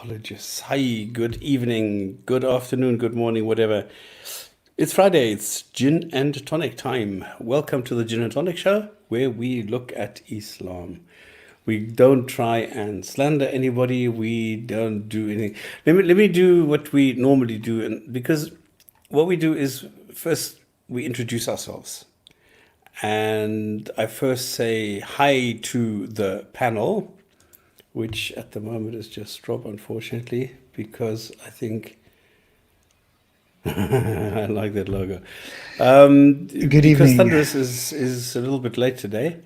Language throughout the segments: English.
Apologists. Hi, good evening, good afternoon, good morning, whatever. It's Friday, it's Gin and Tonic time. Welcome to the Gin and Tonic show, where we look at Islam. We don't try and slander anybody. We don't do anything. Let me do what we normally do, and because what we do is first we introduce ourselves. And I first say hi to the panel, which at the moment is just Rob, unfortunately, because I think I like that logo. Good Because evening. Thunderous is a little bit late today.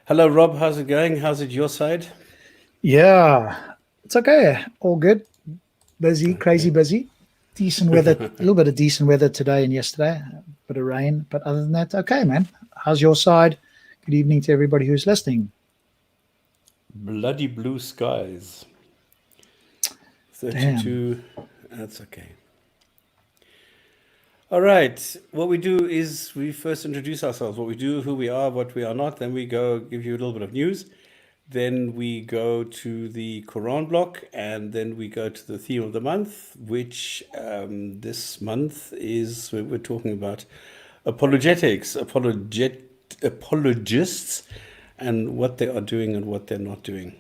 Hello, Rob. How's it going? How's it your side? Yeah, it's okay. All good. Busy, crazy Okay. busy. Decent weather, a little bit of decent weather today and yesterday, a bit of rain. But other than that, okay, man. How's your side? Good evening to everybody who's listening. Bloody blue skies. Damn. 32. That's okay. All right. What we do is we first introduce ourselves, what we do, who we are, what we are not. Then we go give you a little bit of news. Then we go to the Quran block, and then we go to the theme of the month, which this month is we're talking about apologetics, apologists, and what they are doing and what they're not doing.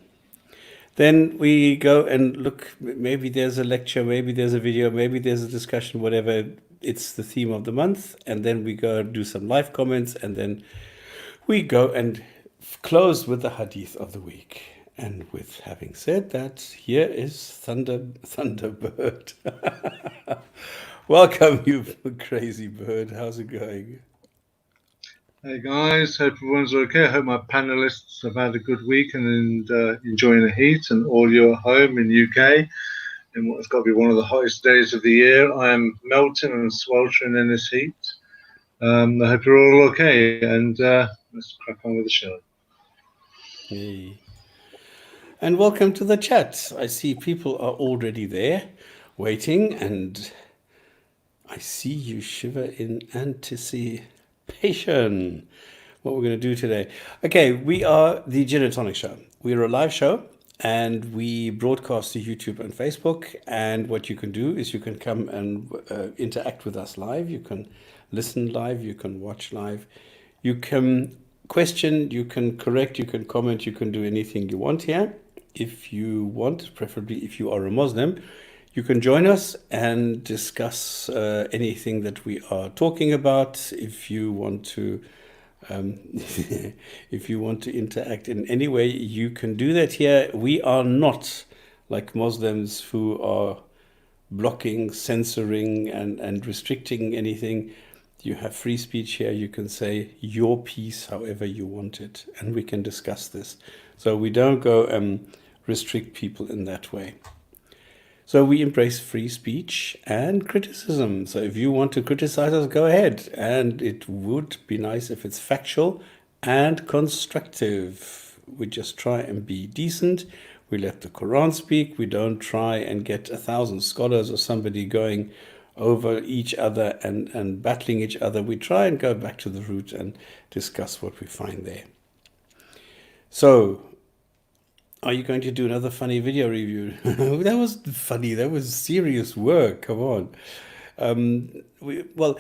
Then we go and look, maybe there's a lecture, maybe there's a video, maybe there's a discussion, whatever. It's the theme of the month. And then we go do some live comments, and then we go and close with the hadith of the week. And with having said that, here is Thunderbird. Welcome, you crazy bird. How's it going? Hey guys, hope everyone's okay. I hope my panelists have had a good week and enjoying the heat, and all you at home in UK in what's got to be one of the hottest days of the year. I am melting and sweltering in this heat. I hope you're all okay, and let's crack on with the show. Hey. And welcome to the chat. I see people are already there waiting, and I see you shiver in anticipation. What we're going to do today. Okay, we are the Gin and Tonic Show. We're a live show, and we broadcast to YouTube and Facebook. And what you can do is you can come and interact with us live. You can listen live. You can watch live. You can question. You can correct. You can comment. You can do anything you want here. If you want, preferably if you are a Muslim, you can join us and discuss anything that we are talking about. If you want to if you want to interact in any way, you can do that here. We are not like Muslims who are blocking, censoring, and restricting anything. You have free speech here. You can say your piece however you want it, and we can discuss this. So we don't go restrict people in that way. So we embrace free speech and criticism. So if you want to criticize us, go ahead. And it would be nice if it's factual and constructive. We just try and be decent. We let the Quran speak. We don't try and get 1,000 scholars or somebody going over each other and battling each other. We try and go back to the root and discuss what we find there. So, are you going to do another funny video review? That was funny. That was serious work. Come on. Well,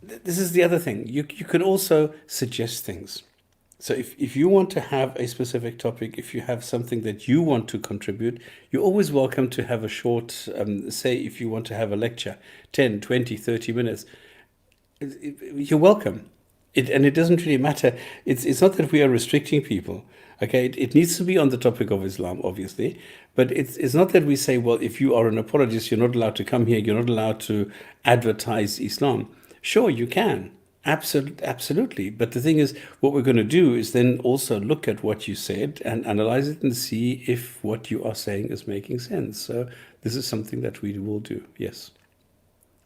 this is the other thing. You can also suggest things. So if you want to have a specific topic, if you have something that you want to contribute, you're always welcome to have a short, say if you want to have a lecture, 10, 20, 30 minutes, you're welcome. And it doesn't really matter. It's not that we are restricting people. Okay, it needs to be on the topic of Islam, obviously, but it's not that we say, well, if you are an apologist, you're not allowed to come here, you're not allowed to advertise Islam. Sure, you can, absolutely. But the thing is, what we're going to do is then also look at what you said and analyze it and see if what you are saying is making sense. So this is something that we will do, yes.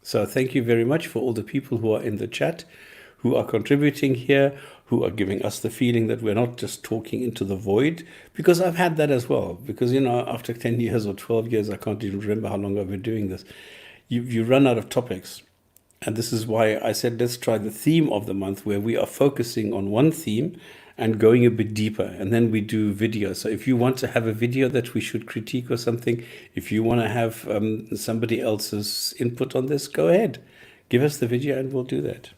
So thank you very much for all the people who are in the chat, who are contributing here, who are giving us the feeling that we're not just talking into the void, because I've had that as well. Because, after 10 years or 12 years, I can't even remember how long I've been doing this. You run out of topics. And this is why I said, let's try the theme of the month, where we are focusing on one theme and going a bit deeper. And then we do video. So if you want to have a video that we should critique or something, if you want to have somebody else's input on this, go ahead. Give us the video and we'll do that.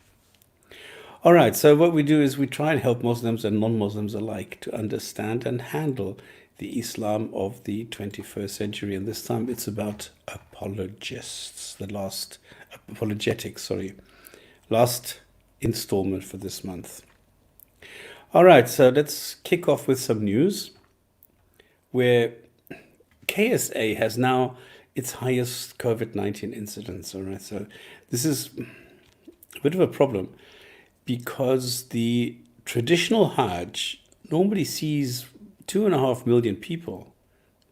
All right, so what we do is we try and help Muslims and non-Muslims alike to understand and handle the Islam of the 21st century. And this time it's about apologists, apologetics, last installment for this month. All right, so let's kick off with some news where KSA has now its highest COVID-19 incidence. All right, so this is a bit of a problem because the traditional Hajj normally sees 2.5 million people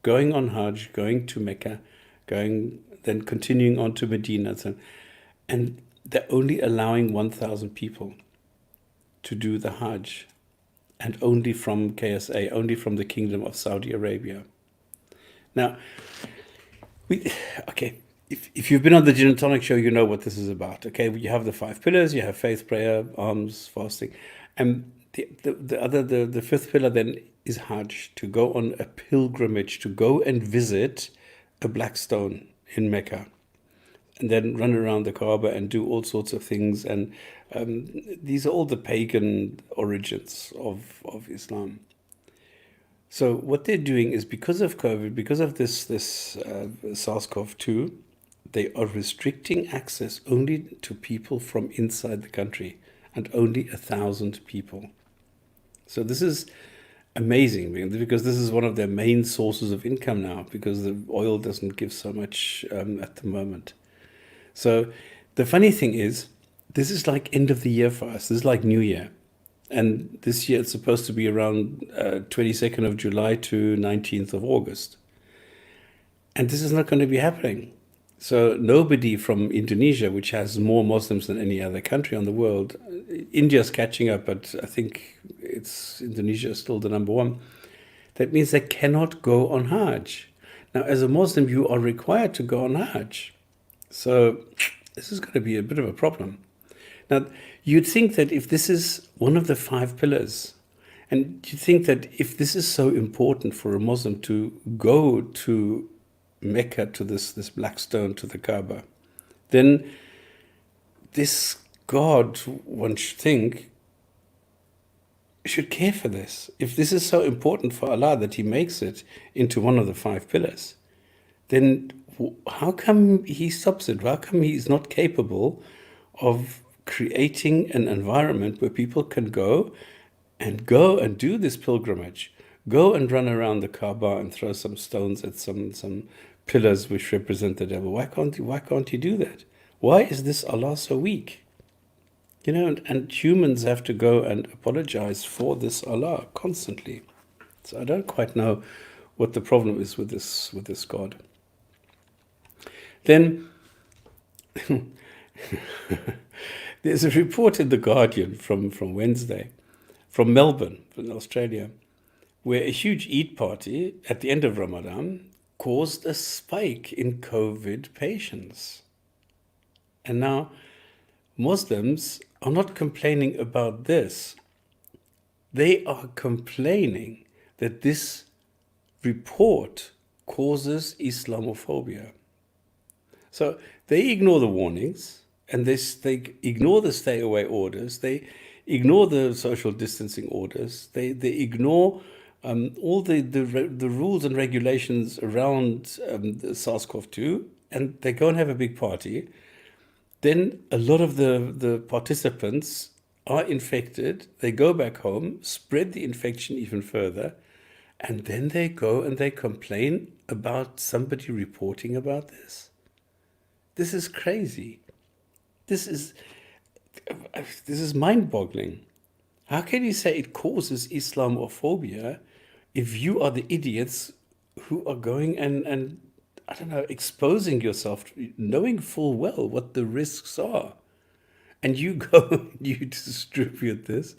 going on Hajj, going to Mecca, then continuing on to Medina, and they're only allowing 1,000 people to do the Hajj, and only from KSA, only from the Kingdom of Saudi Arabia. Now, if you've been on the Gin and Tonic show, you know what this is about. Okay, you have the 5 pillars, you have faith, prayer, alms, fasting, and the fifth pillar then is Hajj, to go on a pilgrimage, to go and visit a black stone in Mecca, and then run around the Kaaba and do all sorts of things. And these are all the pagan origins of Islam. So what they're doing is, because of COVID, because of this SARS-CoV-2, they are restricting access only to people from inside the country, and only 1,000 people. So this is amazing, because this is one of their main sources of income now, because the oil doesn't give so much at the moment. So the funny thing is, this is like end of the year for us. This is like New Year. And this year it's supposed to be around 22nd of July to 19th of August. And this is not going to be happening. So nobody from Indonesia, which has more Muslims than any other country on the world, India's catching up, but I think Indonesia is still the number one. That means they cannot go on Hajj. Now, as a Muslim, you are required to go on Hajj. So this is going to be a bit of a problem. Now, you'd think that if this is one of the 5 pillars, and you think that if this is so important for a Muslim to go to Mecca, to this black stone, to the Kaaba, then this God, one should think, should care for this. If this is so important for Allah that He makes it into one of the 5 pillars, then how come He stops it? How come He's not capable of creating an environment where people can go and do this pilgrimage, go and run around the Kaaba and throw some stones at some pillars which represent the devil? Why can't He do that? Why is this Allah so weak? And humans have to go and apologize for this Allah constantly. So I don't quite know what the problem is with this God. Then there's a report in The Guardian from Wednesday, from Melbourne, in Australia, where a huge Eid party at the end of Ramadan caused a spike in COVID patients. And now Muslims are not complaining about this. They are complaining that this report causes Islamophobia. So they ignore the warnings, and they ignore the stay away orders. They ignore the social distancing orders. They ignore all the rules and regulations around the SARS-CoV-2, and they go and have a big party. Then a lot of the participants are infected. They go back home, spread the infection even further, and then they go and they complain about somebody reporting about this. This is crazy. This is mind-boggling. How can you say it causes Islamophobia if you are the idiots who are going and I don't know, exposing yourself, knowing full well what the risks are? And you go and you distribute this,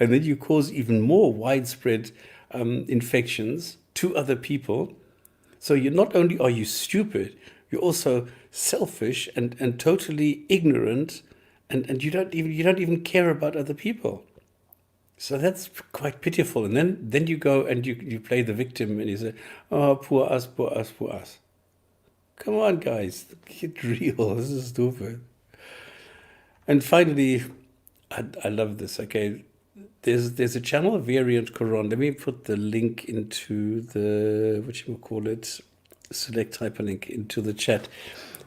and then you cause even more widespread infections to other people. So you not only are you stupid, you're also selfish and totally ignorant, and you don't even care about other people. So that's quite pitiful. And then you go and you play the victim and you say, oh, poor us, poor us, poor us. Come on, guys, get real. This is stupid. And finally, I love this. Okay, there's a channel variant Quran. Let me put the link into the whatchamacallit, select hyperlink into the chat,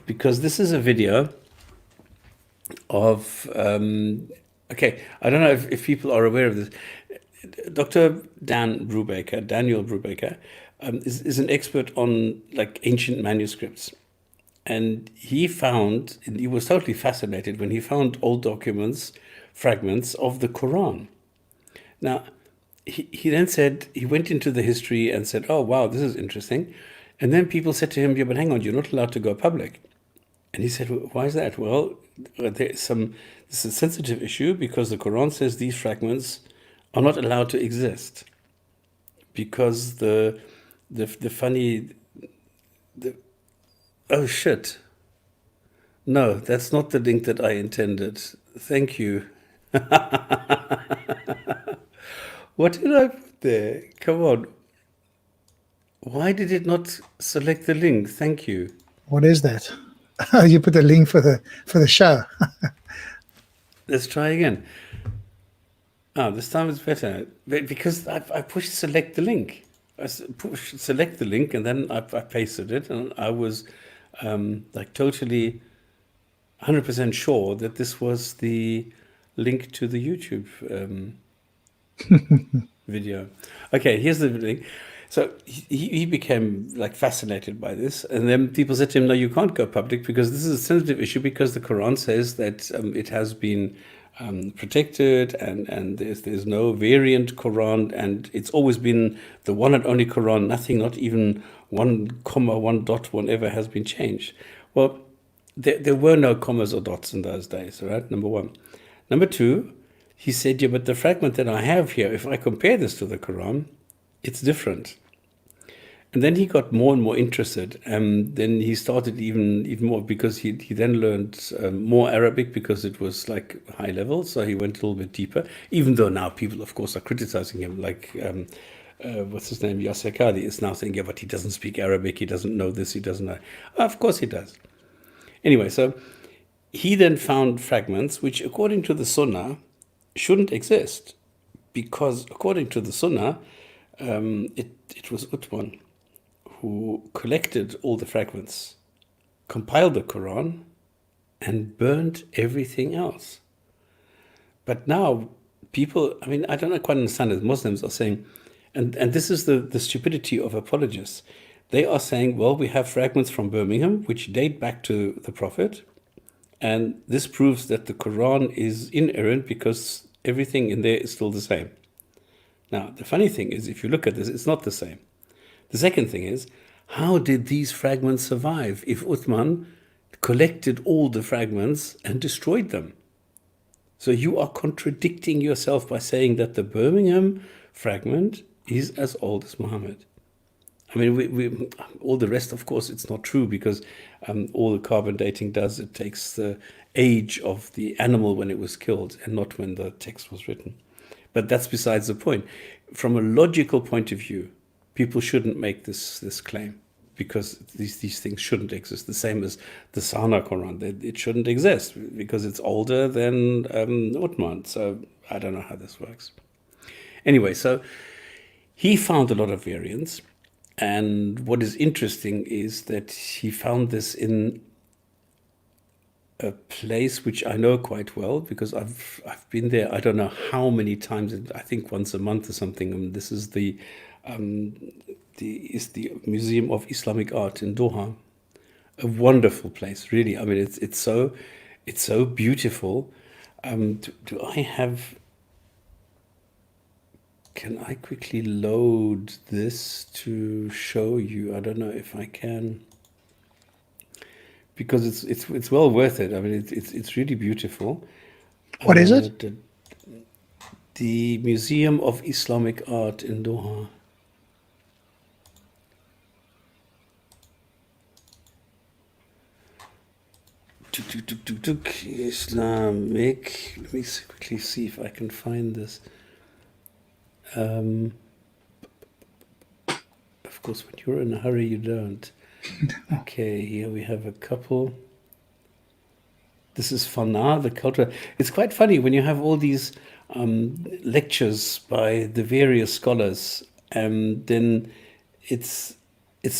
because this is a video of okay, I don't know if people are aware of this. Dr. Daniel Brubaker, is an expert on like ancient manuscripts. And he found, and he was totally fascinated when he found old documents, fragments of the Quran. Now, he then said, he went into the history and said, oh, wow, this is interesting. And then people said to him, yeah, but hang on, you're not allowed to go public. And he said, why is that? Well, this is a sensitive issue because the Quran says these fragments are not allowed to exist. Because the oh shit. No, that's not the link that I intended. Thank you. What did I put there? Come on. Why did it not select the link? Thank you. What is that? You put the link for the show. Let's try again. Oh, this time it's better. Because I pushed select the link. I pushed select the link and then I pasted it, and I was like totally 100% sure that this was the link to the YouTube video. Okay, here's the link. So he became like fascinated by this, and then people said to him, no, you can't go public because this is a sensitive issue, because the Quran says that it has been protected, and there's no variant Quran, and it's always been the one and only Quran. Nothing, not even one comma, one dot, whatever has been changed. Well, there were no commas or dots in those days, right? Number one. Number two, he said, yeah, but the fragment that I have here, if I compare this to the Quran, it's different. And then he got more and more interested, and then he started even more, because he then learned more Arabic, because it was like high level, so he went a little bit deeper, even though now people, of course, are criticizing him, like what's his name, Yasser Qadi is now saying, yeah, but he doesn't speak Arabic, he doesn't know this, he doesn't know. Of course he does. Anyway, so he then found fragments which, according to the Sunnah, shouldn't exist, because according to the Sunnah, it was Uthman who collected all the fragments, compiled the Quran, and burned everything else. But now people, I mean, I don't quite understand it. Muslims are saying, and this is the stupidity of apologists. They are saying, well, we have fragments from Birmingham which date back to the Prophet, and this proves that the Quran is inerrant because everything in there is still the same. Now, the funny thing is, if you look at this, it's not the same. The second thing is, how did these fragments survive if Uthman collected all the fragments and destroyed them? So you are contradicting yourself by saying that the Birmingham fragment is as old as Muhammad. I mean, we all the rest, of course, it's not true, because all the carbon dating does, it takes the age of the animal when it was killed and not when the text was written. But that's besides the point. From a logical point of view, people shouldn't make this claim, because these things shouldn't exist. The same as the Sana Quran, it shouldn't exist because it's older than Uthman. So I don't know how this works. Anyway, so he found a lot of variants, and what is interesting is that he found this in a place which I know quite well, because I've been there. I don't know how many times. I think once a month or something. And this is the Museum of Islamic Art in Doha. A wonderful place, really. I mean, it's so beautiful. Do I have? Can I quickly load this to show you? I don't know if I can, because it's well worth it. I mean, it's really beautiful. What is it? The Museum of Islamic Art in Doha. Islamic. Let me quickly see if I can find this. Of course, when you're in a hurry, you don't. Okay, here we have a couple. This is Fana, the culture. It's quite funny when you have all these lectures by the various scholars, and then it's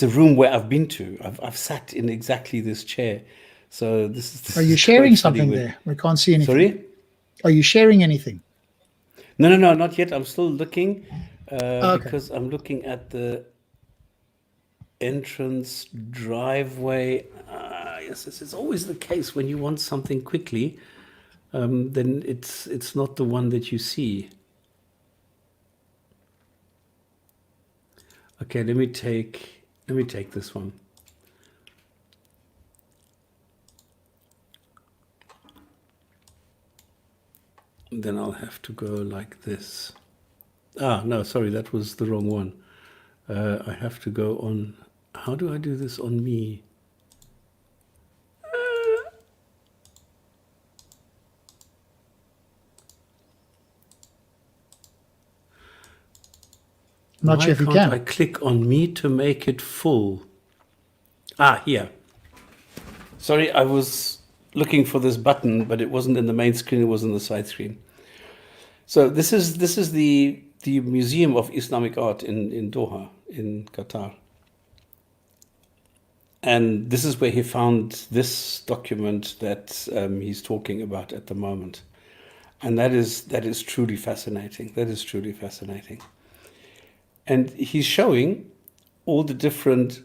a room where I've been to. I've sat in exactly this chair. So this Are you is sharing quite funny something when- there? We can't see anything. Sorry? Are you sharing anything? No, not yet. I'm still looking Okay. because I'm looking at the entrance driveway. Yes, this is always the case when you want something quickly. Then it's not the one that you see. Okay, let me take this one. Then I'll have to go like this. Ah, no, sorry, that was the wrong one. I have to go on. How do I do this on me? Not Why sure if you can't can. I click on me to make it full? Ah, here. Sorry, I was looking for this button, but it wasn't in the main screen, it was in the side screen. So this is the Museum of Islamic Art in Doha, in Qatar. And this is where he found this document that he's talking about at the moment. And that is truly fascinating. That is truly fascinating. And he's showing all the different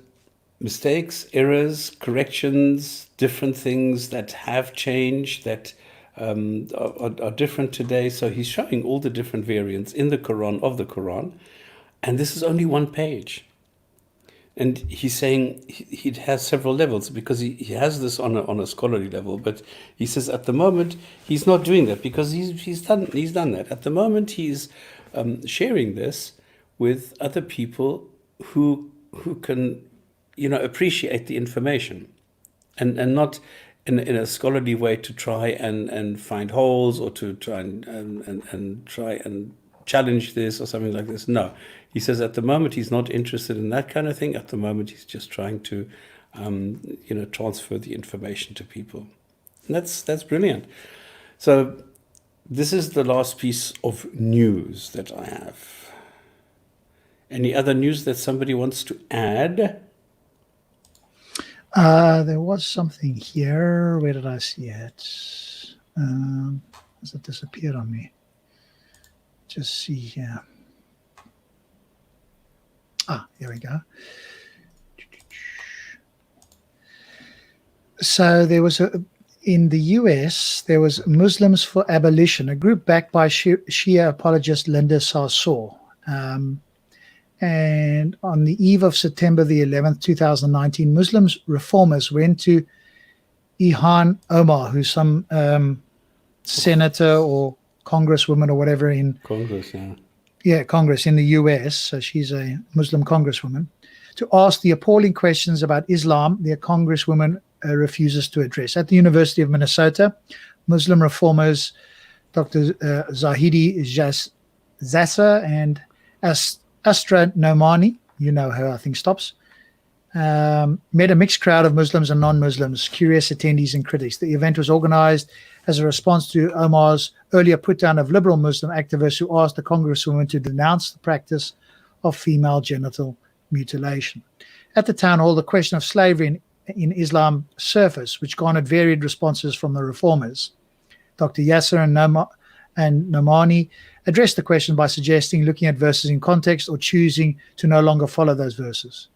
mistakes, errors, corrections, different things that have changed, that are different today. So he's showing all the different variants in the Quran, of the Quran. And this is only one page. And he's saying he has several levels because he has this on a scholarly level, but he says at the moment he's not doing that because he's done that. At the moment he's sharing this with other people who can appreciate the information and not in a scholarly way to try and find holes or to try and try and challenge this or something like this. No, he says at the moment he's not interested in that kind of thing. At the moment he's just trying to transfer the information to people. And that's brilliant. So this is the last piece of news that I have. Any other news that somebody wants to add? There was something here. Where did I see it? Has it disappeared on me? Just see here. Here we go. So there was in the US, there was Muslims for Abolition, a group backed by Shia apologist Linda Sarsour. And on the eve of September the 11th, 2019, Muslim reformers went to Ilhan Omar, who's some senator or congresswoman or whatever in Congress, yeah. Yeah, Congress in the US. So she's a Muslim congresswoman, to ask the appalling questions about Islam the congresswoman refuses to address. At the University of Minnesota, Muslim reformers Dr. Zahidi Zasser and Astra Nomani, you know her, I think, stops, met a mixed crowd of Muslims and non-Muslims, curious attendees and critics. The event was organized as a response to Omar's earlier put-down of liberal Muslim activists who asked the congresswoman to denounce the practice of female genital mutilation. At the town hall, the question of slavery in Islam surfaced, which garnered varied responses from the reformers. Dr. Yasser and Nomani addressed the question by suggesting looking at verses in context or choosing to no longer follow those verses.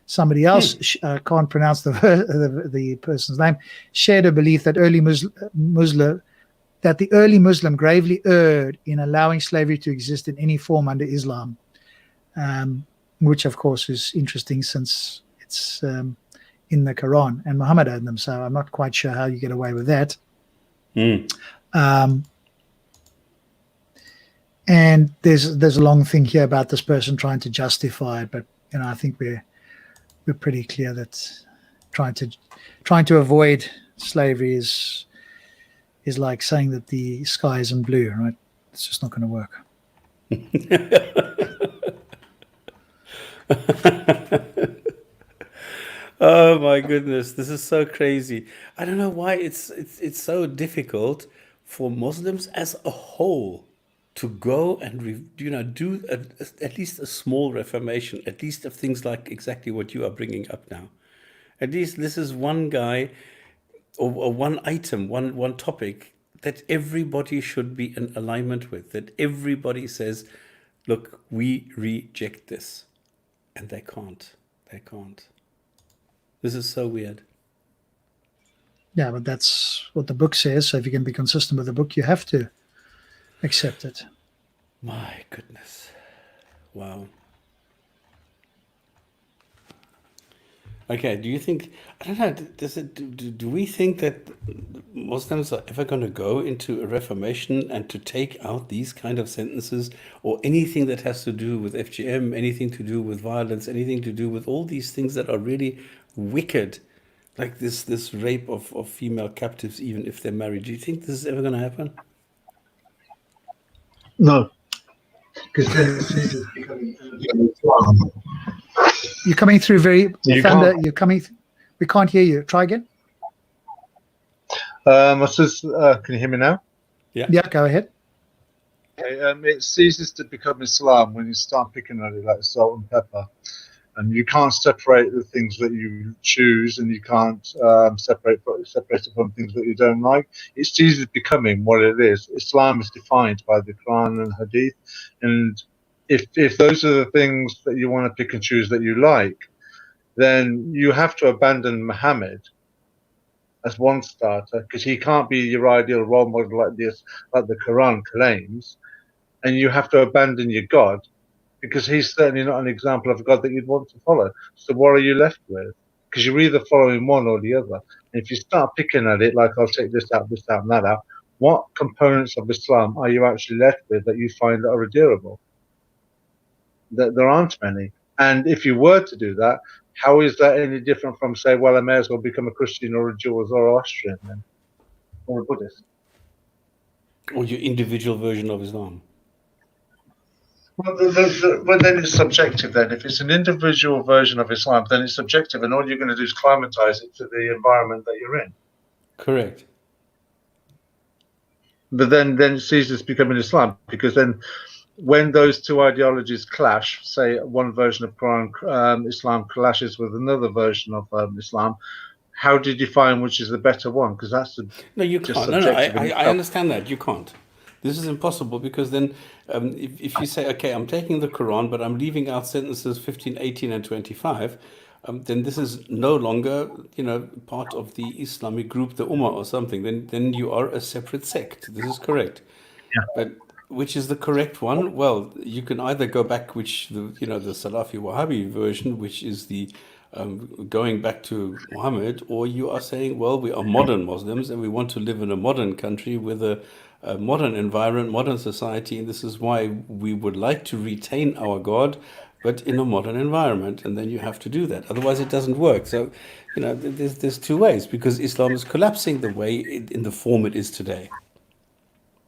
Somebody else, can't pronounce the person's name, shared a belief that the early Muslim gravely erred in allowing slavery to exist in any form under Islam, which of course is interesting since it's in the Quran and Muhammad had them. So I'm not quite sure how you get away with that. And there's a long thing here about this person trying to justify it, but I think we're pretty clear that trying to avoid slavery is like saying that the sky isn't blue, right? It's just not going to work. Oh my goodness, this is so crazy. I don't know why it's so difficult for Muslims as a whole to go and do at least a small reformation, at least of things like exactly what you are bringing up now. At least this is one guy or one item, one topic that everybody should be in alignment with, that everybody says, look, we reject this. And they can't. They can't. This is so weird. Yeah, but that's what the book says. So if you can be consistent with the book, you have to accept it. My goodness. Wow. Okay, do you think, I don't know, do we think that Muslims are ever going to go into a reformation and to take out these kind of sentences or anything that has to do with FGM, anything to do with violence, anything to do with all these things that are really wicked, like this rape of female captives, even if they're married? Do you think this is ever going to happen? No, because then it's easy becoming. You're coming through very You thunder. can't. You're coming. We can't hear you. Try again. I says, can you hear me now? Yeah, go ahead. Okay, it ceases to become Islam when you start picking at it like salt and pepper, and you can't separate the things that you choose, and you can't separate it from things that you don't like. It ceases becoming what it is. Islam is defined by the Quran and hadith, and if those are the things that you want to pick and choose that you like, then you have to abandon Muhammad as one starter, because he can't be your ideal role model like this, like the Quran claims, and you have to abandon your God, because he's certainly not an example of a God that you'd want to follow. So what are you left with? Because you're either following one or the other. And if you start picking at it, like I'll take this out, and that out, what components of Islam are you actually left with that you find that are adherable? There aren't many. And if you were to do that, how is that any different from, say, well, I may as well become a Christian or a Jew or Zoroastrian then, or a Buddhist? Or your individual version of Islam? Well, then it's subjective then. If it's an individual version of Islam, then it's subjective, and all you're going to do is climatize it to the environment that you're in. Correct. But then it ceases becoming Islam, because then when those two ideologies clash, say one version of Quran Islam clashes with another version of Islam, how do you define which is the better one? Because that's No, you just can't. No, subjective. I understand that. You can't. This is impossible because then if you say, okay, I'm taking the Quran, but I'm leaving out sentences 15, 18, and 25, then this is no longer, part of the Islamic group, the Ummah or something. Then you are a separate sect. This is correct. Yeah. But which is the correct one? Well, you can either go back, the Salafi Wahhabi version, which is the going back to Muhammad, or you are saying, well, we are modern Muslims and we want to live in a modern country with a modern environment, modern society, and this is why we would like to retain our God, but in a modern environment, and then you have to do that. Otherwise, it doesn't work. So, there's two ways, because Islam is collapsing the way in the form it is today.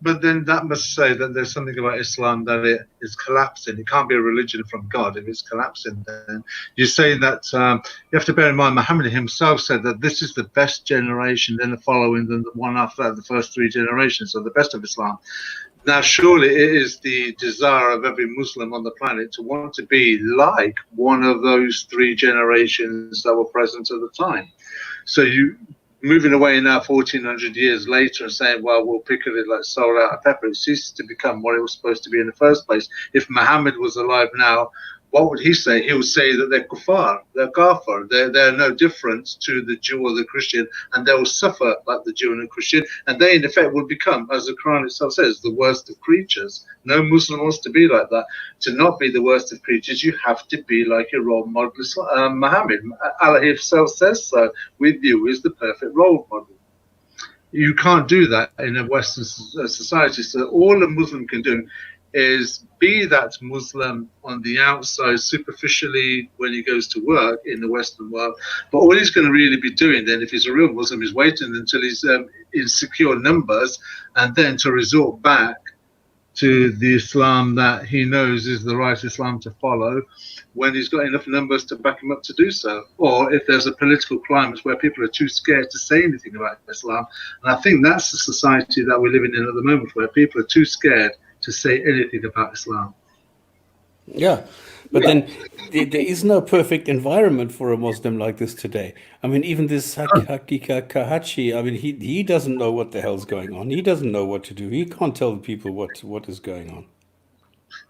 But then that must say that there's something about Islam that it is collapsing. It can't be a religion from God if it's collapsing. Then you're saying that you have to bear in mind, Muhammad himself said that this is the best generation, then the following, then the one after that, the first three generations, so the best of Islam. Now, surely it is the desire of every Muslim on the planet to want to be like one of those three generations that were present at the time. So you moving away now 1400 years later and saying, well, we'll pick at it like salt out of pepper, it ceases to become what it was supposed to be in the first place. If Muhammad was alive now, what would he say? He would say that they're kuffar, they're kafir, they're no different to the Jew or the Christian, and they will suffer like the Jew and the Christian, and they in effect will become, as the Quran itself says, the worst of creatures. No Muslim wants to be like that. To not be the worst of creatures, you have to be like your role model, Muhammad. Allah himself says so, with you is the perfect role model. You can't do that in a Western society. So all a Muslim can do is be that Muslim on the outside, superficially, when he goes to work in the Western world. But all he's going to really be doing then, if he's a real Muslim, is waiting until he's in secure numbers, and then to resort back to the Islam that he knows is the right Islam to follow, when he's got enough numbers to back him up to do so, or if there's a political climate where people are too scared to say anything about Islam. And I think that's the society that we're living in at the moment, where people are too scared to say anything about Islam. Yeah, but then there is no perfect environment for a Muslim like this today. I mean, even this Hakika Kahachi, I mean, he doesn't know what the hell's going on. He doesn't know what to do. He can't tell people what is going on.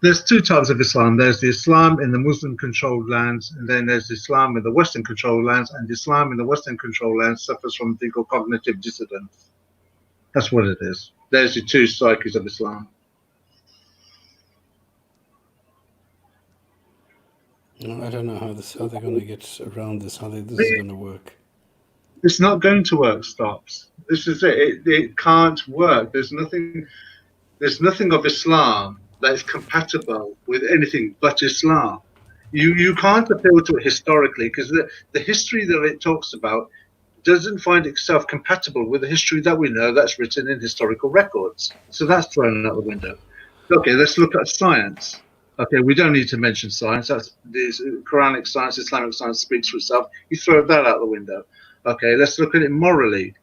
There's two types of Islam. There's the Islam in the Muslim-controlled lands, and then there's Islam in the Western-controlled lands, and Islam in the Western-controlled lands suffers from a thing called cognitive dissonance. That's what it is. There's the two psyches of Islam. I don't know how they're going to get around this, this is going to work. It's not going to work, Stops. This is it. It can't work. There's nothing of Islam that is compatible with anything but Islam. You can't appeal to it historically, because the history that it talks about doesn't find itself compatible with the history that we know that's written in historical records. So that's thrown out the window. Okay, let's look at science. Okay, we don't need to mention science. That's this Quranic science, Islamic science speaks for itself. You throw that out the window. Okay, let's look at it morally.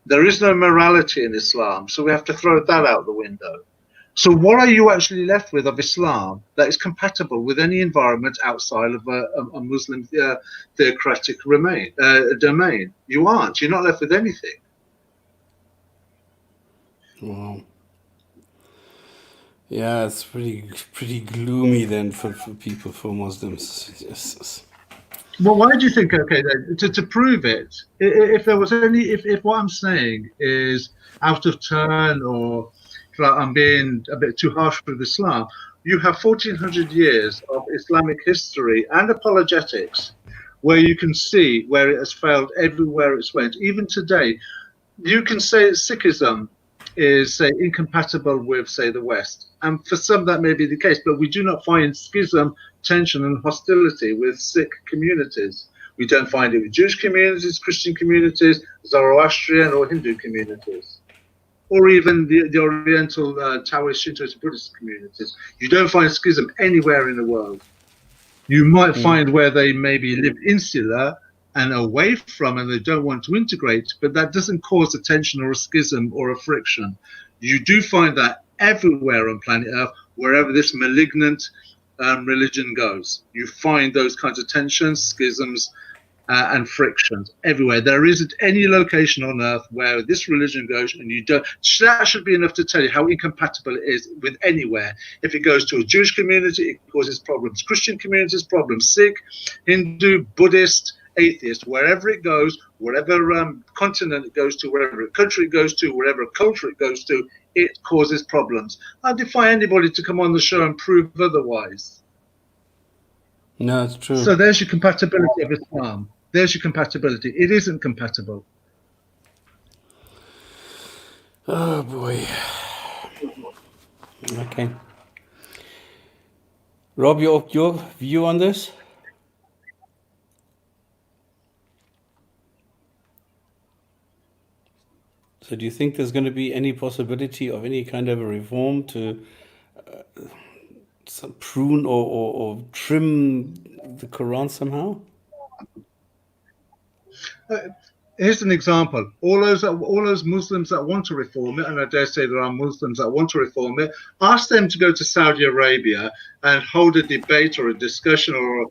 There is no morality in Islam, so we have to throw that out the window. So what are you actually left with of Islam that is compatible with any environment outside of a Muslim theocratic domain? You aren't. You're not left with anything. Wow. Yeah, it's pretty gloomy then for people, for Muslims. Yes. Well, why do you think? Okay, to prove it, if there was if what I'm saying is out of turn, or I'm being a bit too harsh with Islam, you have 1400 years of Islamic history and apologetics, where you can see where it has failed everywhere it's went. Even today, you can say Sikhism is, say, incompatible with, say, the West, and for some that may be the case, but we do not find schism, tension and hostility with Sikh communities. We don't find it with Jewish communities, Christian communities, Zoroastrian or Hindu communities, or even the Oriental Taoist, Shintoist, Buddhist communities. You don't find schism anywhere in the world. You might find where they maybe live insular and away from, and they don't want to integrate, but that doesn't cause a tension or a schism or a friction. You do find that everywhere on planet Earth, wherever this malignant religion goes, you find those kinds of tensions, schisms, and frictions everywhere. There isn't any location on Earth where this religion goes and you don't. That should be enough to tell you how incompatible it is with anywhere. If it goes to a Jewish community, it causes problems. Christian communities, problems. Sikh, Hindu, Buddhist, atheist, wherever it goes, whatever continent it goes to, wherever country it goes to, wherever culture it goes to, it causes problems. I defy anybody to come on the show and prove otherwise. No, it's true. So there's your compatibility of Islam. There's your compatibility. It isn't compatible. Oh boy. Okay. Rob, your view on this? So do you think there's going to be any possibility of any kind of a reform to prune or trim the Quran somehow? Here's an example. All those Muslims that want to reform it, and I dare say there are Muslims that want to reform it, ask them to go to Saudi Arabia and hold a debate or a discussion or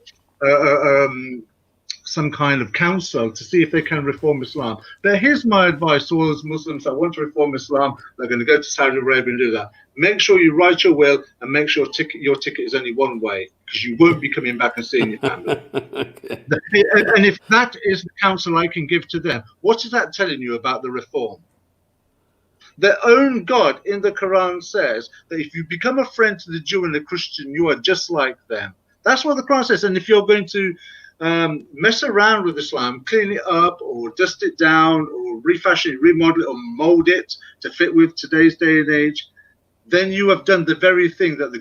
some kind of council to see if they can reform Islam. But here's my advice to all those Muslims that want to reform Islam, they're going to go to Saudi Arabia and do that. Make sure you write your will and make sure your ticket is only one way, because you won't be coming back and seeing your family. Okay. And if that is the counsel I can give to them, what is that telling you about the reform? Their own God in the Quran says that if you become a friend to the Jew and the Christian, you are just like them. That's what the Quran says. And if you're going to mess around with Islam, clean it up or dust it down or refashion it, remodel it or mold it to fit with today's day and age, then you have done the very thing that the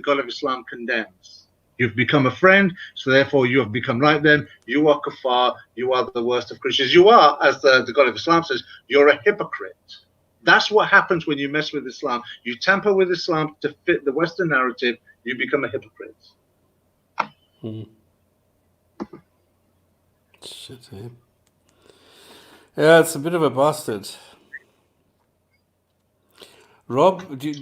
God of Islam condemns. You've become a friend, so therefore you have become like them. You are kafar, you are the worst of Christians. You are, as the God of Islam says, you're a hypocrite. That's what happens when you mess with Islam. You tamper with Islam to fit the Western narrative, you become a hypocrite. Shit, eh? Yeah, it's a bit of a bastard. Rob, I don't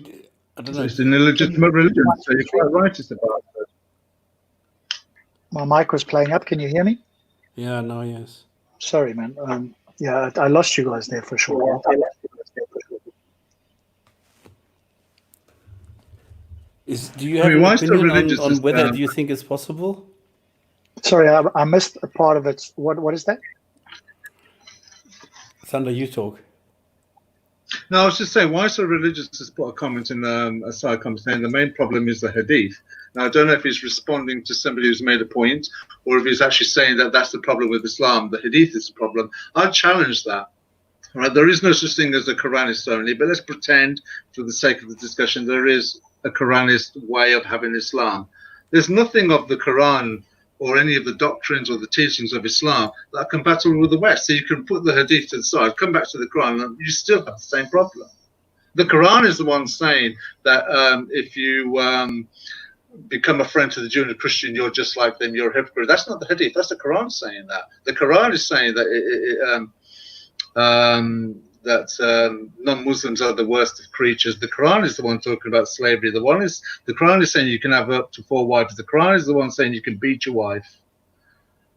So know. it's an illegitimate religion. So you're quite right, it's a bastard. My mic was playing up. Can you hear me? Yeah, no, yes. Sorry, man. Yeah, I lost you guys there for sure. Do you have an why is the opinion religious on whether Islam? do you think it's possible? Sorry, I missed a part of it. What is that? Thunder, you talk. No, I was just saying, why so religious has put a comment in a side comment saying the main problem is the hadith. Now, I don't know if he's responding to somebody who's made a point or if he's actually saying that that's the problem with Islam. The hadith is the problem. I'd challenge that. Right? There is no such thing as a Quranist only, but let's pretend, for the sake of the discussion, there is a Quranist way of having Islam. There's nothing of the Quran or any of the doctrines or the teachings of Islam that are compatible with the West. So you can put the hadith to the side, come back to the Quran, and you still have the same problem. The Quran is the one saying that if you become a friend to the Jew and a Christian, you're just like them, you're a hypocrite. That's not the hadith, that's the Quran saying that. The Quran is saying that non-Muslims are the worst of creatures. The Quran is the one talking about slavery. The Quran is saying you can have up to 4 wives. The Quran is the one saying you can beat your wife.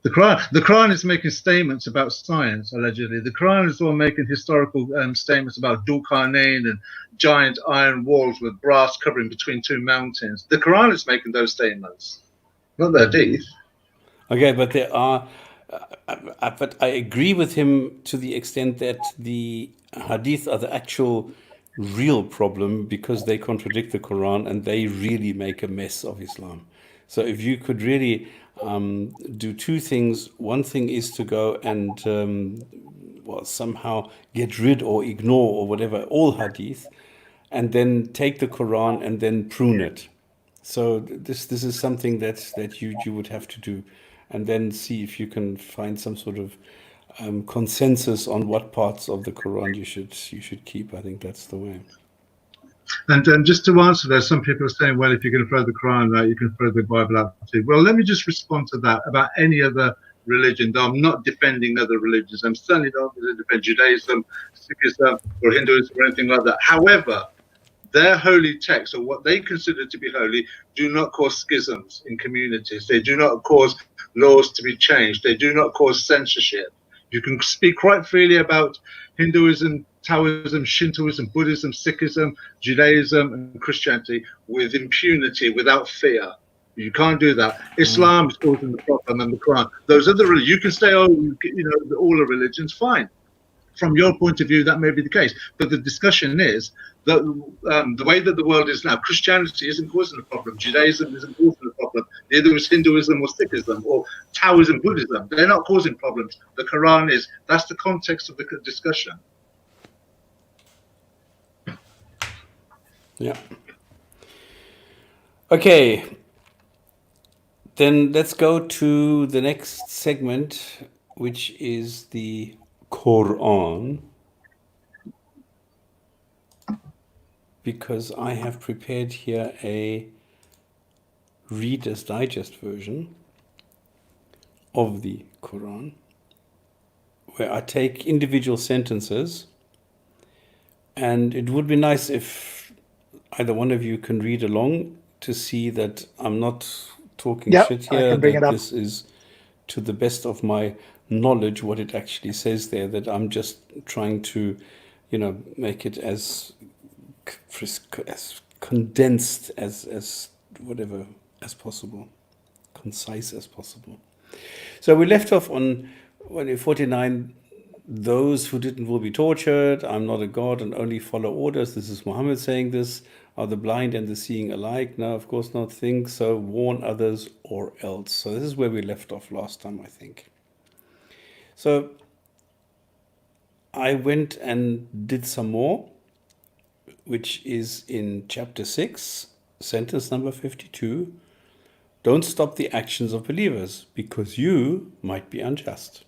The Quran is making statements about science, allegedly. The Quran is the one making historical statements about Dulkarnain and giant iron walls with brass covering between 2 mountains. The Quran is making those statements, not the hadith. Okay, but there are. But I agree with him to the extent that the hadith are the actual real problem because they contradict the Quran and they really make a mess of Islam. So if you could really do 2 things, one thing is to go and somehow get rid or ignore or whatever all hadith, and then take the Quran and then prune it. So this is something that you would have to do, and then see if you can find some sort of consensus on what parts of the Quran you should keep. I think that's the way. And just to answer that, some people are saying, well, if you're going to throw the Quran out, you can throw the Bible out too. Well, let me just respond to that about any other religion. Though I'm not defending other religions. I'm certainly not going to defend Judaism, Sikhism, or Hinduism or anything like that. However, their holy texts, or what they consider to be holy, do not cause schisms in communities. They do not cause laws to be changed. They do not cause censorship. You can speak quite freely about Hinduism, Taoism, Shintoism, Buddhism, Sikhism, Judaism, and Christianity with impunity, without fear. You can't do that. Islam is causing the problem, and the Quran. Those other religions, you can say, oh, all the religions, fine. From your point of view, that may be the case. But the discussion is that the way that the world is now, Christianity isn't causing a problem. Judaism isn't causing a problem. Neither is Hinduism or Sikhism or Taoism, Buddhism. They're not causing problems. The Quran is. That's the context of the discussion. Yeah. Okay. Then let's go to the next segment, which is the Quran, because I have prepared here a Reader's Digest version of the Quran, where I take individual sentences, and it would be nice if either one of you can read along to see that I'm not talking shit here, I can bring it that up. this is to the best of my knowledge what it actually says there, that I'm just trying to, make it as condensed as whatever as possible, concise as possible. So we left off on 49. Those who didn't will be tortured. I'm not a god and only follow orders. This is Muhammad saying this. Are the blind and the seeing alike? No, of course not. Think so. Warn others or else. So this is where we left off last time, I think. So I went and did some more, which is in chapter 6, sentence number 52. Don't stop the actions of believers, because you might be unjust.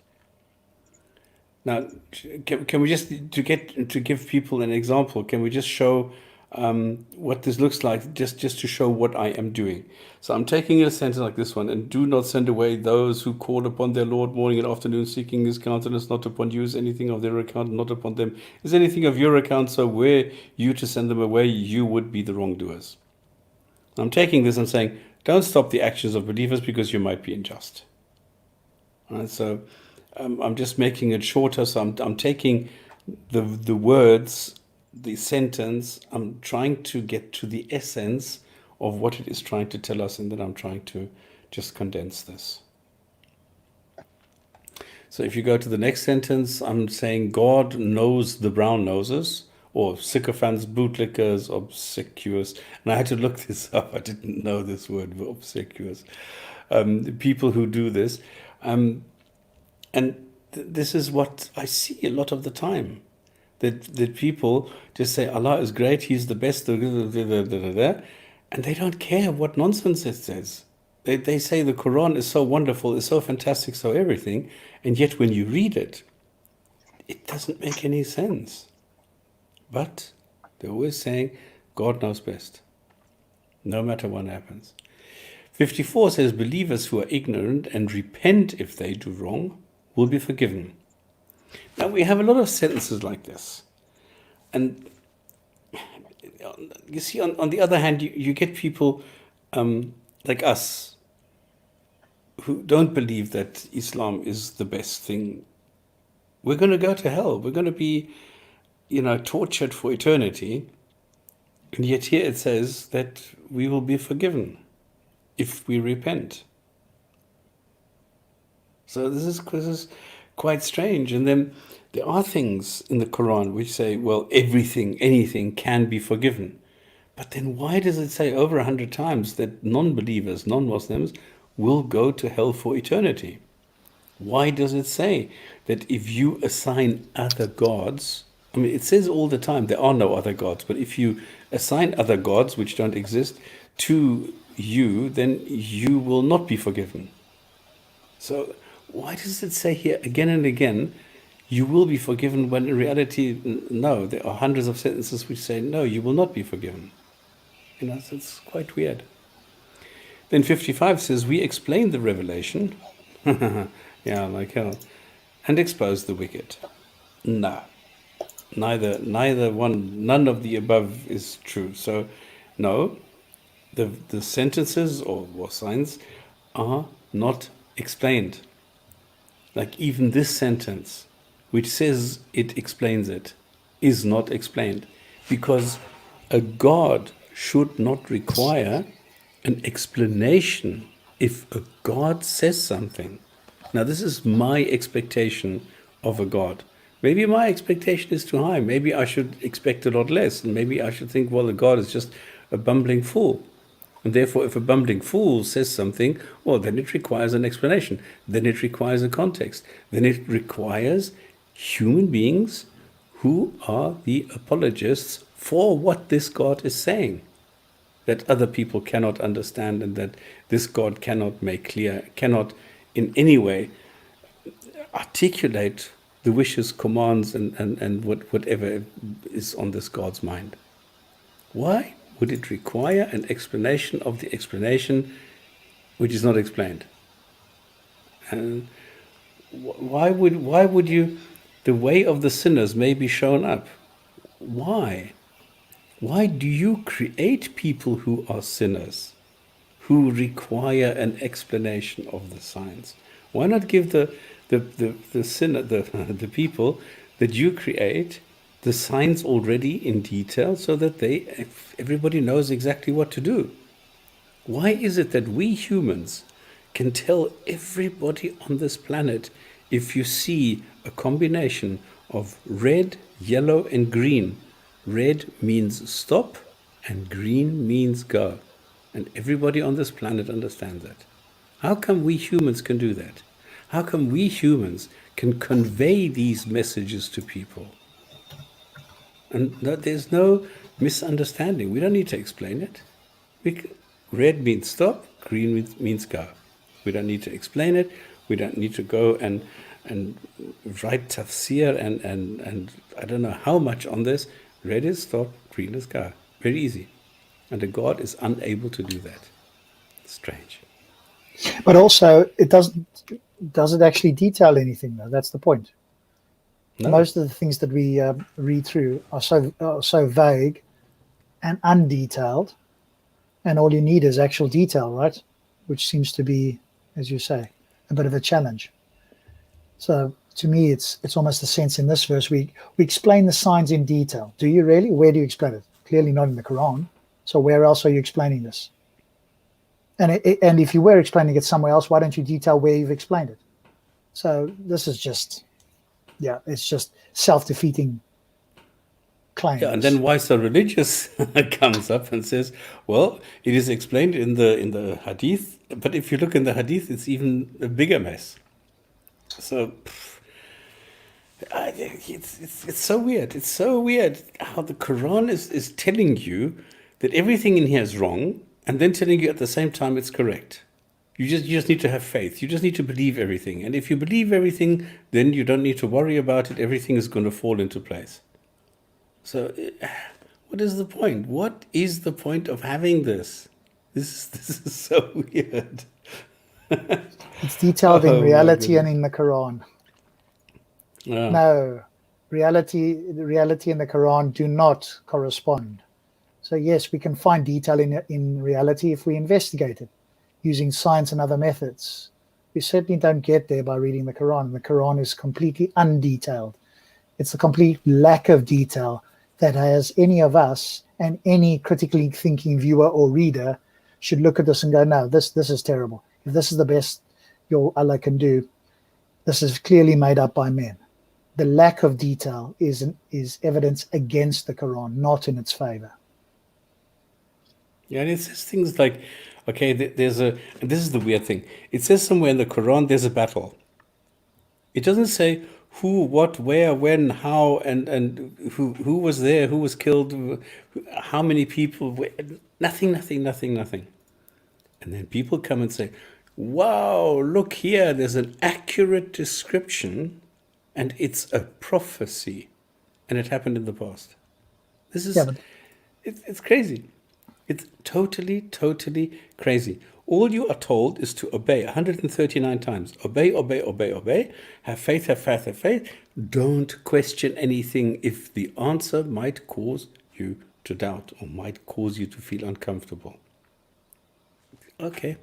Now, can we just to give people an example? Can we just show what this looks like, just to show what I am doing? So I'm taking a sentence like this one: and do not send away those who call upon their Lord morning and afternoon, seeking His countenance. Not upon you is anything of their account, not upon them is anything of your account. So were you to send them away, you would be the wrongdoers. I'm taking this and saying, don't stop the actions of believers because you might be unjust. All right, so I'm just making it shorter. So I'm taking the words, the sentence. I'm trying to get to the essence of what it is trying to tell us, and then I'm trying to just condense this. So if you go to the next sentence, I'm saying God knows the brown noses, or sycophants, bootlickers, obsequious. And I had to look this up. I didn't know this word, obsequious. People who do this. And this is what I see a lot of the time. That people just say, Allah is great, He's the best, and they don't care what nonsense it says. They say the Quran is so wonderful, is so fantastic, so everything, and yet when you read it, it doesn't make any sense. But they're always saying, God knows best, no matter what happens. 54 says, believers who are ignorant and repent if they do wrong will be forgiven. Now, we have a lot of sentences like this. And you see, on the other hand, you get people like us who don't believe that Islam is the best thing. We're going to go to hell. We're going to be, tortured for eternity. And yet here it says that we will be forgiven if we repent. So this is quite strange. And then there are things in the Quran which say, well, everything, anything can be forgiven. But then why does it say over 100 times that non-believers, non-Muslims, will go to hell for eternity? Why does it say that if you assign other gods, I mean, it says all the time there are no other gods, but if you assign other gods which don't exist to you, then you will not be forgiven. So why does it say here again and again, you will be forgiven, when in reality, no, there are hundreds of sentences which say, no, you will not be forgiven. So it's quite weird. Then 55 says, we explain the revelation, yeah, like hell, and expose the wicked. No, neither one, none of the above is true. So, no, the sentences or signs are not explained. Like even this sentence, which says it explains it, is not explained, because a God should not require an explanation if a God says something. Now, this is my expectation of a God. Maybe my expectation is too high. Maybe I should expect a lot less. And maybe I should think, well, a God is just a bumbling fool. And therefore, if a bumbling fool says something, well, then it requires an explanation. Then it requires a context. Then it requires human beings who are the apologists for what this God is saying, that other people cannot understand, and that this God cannot make clear, cannot in any way articulate the wishes, commands, and whatever is on this God's mind. Why would it require an explanation of the explanation which is not explained? And why would you, the way of the sinners may be shown up? Why? Why do you create people who are sinners, who require an explanation of the signs? Why not give the sinner, the people that you create, the signs already in detail, so that everybody knows exactly what to do? Why is it that we humans can tell everybody on this planet, if you see a combination of red, yellow, and green, red means stop and green means go, and everybody on this planet understands that? How come we humans can do that? How come we humans can convey these messages to people? And there's no misunderstanding. We don't need to explain it. Red means stop, green means go. We don't need to explain it. We don't need to go and and write tafsir and I don't know how much on this. Red is stop, green is go. Very easy. And a God is unable to do that. Strange. But also, it doesn't actually detail anything, though. That's the point. No. Most of the things that we read through are so vague and undetailed, and all you need is actual detail, right? Which seems to be, as you say, a bit of a challenge. So to me, it's almost the sense in this verse. We explain the signs in detail. Do you really? Where do you explain it? Clearly not in the Quran. So where else are you explaining this? And if you were explaining it somewhere else, why don't you detail where you've explained it? So this is just, it's just self-defeating claims. Yeah, and then why so religious comes up and says, well, it is explained in the hadith, but if you look in the hadith, it's even a bigger mess. So it's so weird. It's so weird how the Quran is telling you that everything in here is wrong, and then telling you at the same time it's correct. You just need to have faith. You just need to believe everything. And if you believe everything, then you don't need to worry about it. Everything is going to fall into place. So what is the point? What is the point of having this? This is so weird. It's detailed Oh, in my reality and goodness. in the Quran. Yeah. No, the reality and the Quran do not correspond. So yes, we can find detail in reality if we investigate it using science and other methods. We certainly don't get there by reading the Quran. The Quran is completely undetailed. It's a complete lack of detail that has any of us and any critically thinking viewer or reader should look at this and go, no, this is terrible. If this is the best your Allah can do, this is clearly made up by men. The lack of detail is evidence against the Quran, not in its favor. Yeah, and it says things like, okay, and this is the weird thing. It says somewhere in the Quran there's a battle. It doesn't say who, what, where, when, how, and who was there, who was killed, how many people, nothing. And then people come and say, wow, look here, there's an accurate description, and it's a prophecy, and it happened in the past. This is, Yeah, but it's crazy. It's totally crazy. All you are told is to obey 139 times. Obey. Have faith. Don't question anything if the answer might cause you to doubt or might cause you to feel uncomfortable. Okay.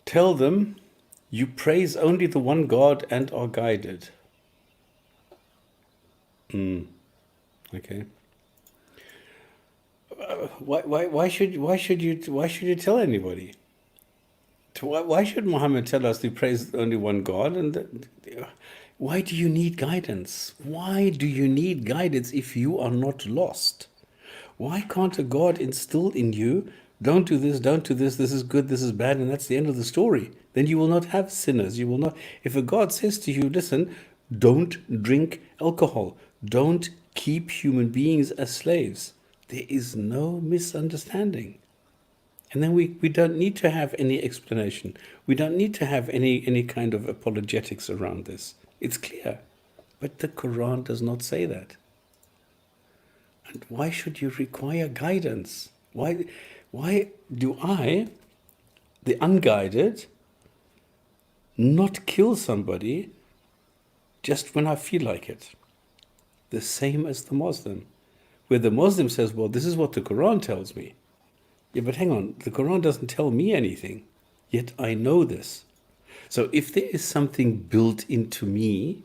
Tell them you praise only the one God and are guided. Okay. Why should you tell anybody? Why should Muhammad tell us to praise only one God? And why do you need guidance? Why do you need guidance if you are not lost? Why can't a God instill in you, don't do this, this is good, this is bad, and that's the end of the story? Then you will not have sinners. You will not. If a God says to you, listen, don't drink alcohol, don't keep human beings as slaves, there is no misunderstanding. And then we don't need to have any explanation. We don't need to have any kind of apologetics around this. It's clear. But the Quran does not say that. And why should you require guidance? Why do I, the unguided, not kill somebody just when I feel like it? The same as the Muslim. Where the Muslim says, well, this is what the Quran tells me. Yeah, but hang on, the Quran doesn't tell me anything, yet I know this. So if there is something built into me,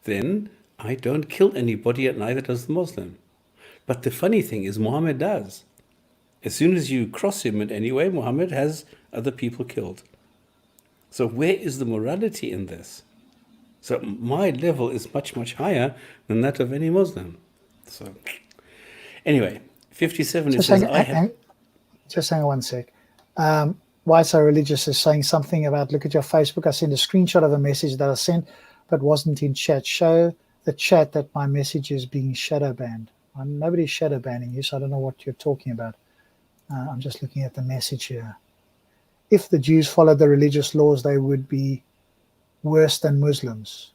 then I don't kill anybody, and neither does the Muslim. But the funny thing is, Muhammad does. As soon as you cross him in any way, Muhammad has other people killed. So where is the morality in this? So my level is much higher than that of any Muslim. So anyway, 57, it says, just hang on one sec. Why So Religious is saying something about, look at your Facebook. I sent a screenshot of a message that I sent, but wasn't in chat. Show the chat that my message is being shadow banned. Nobody's shadow banning you, so I don't know what you're talking about. I'm just looking at the message here. if the Jews followed the religious laws, they would be worse than Muslims.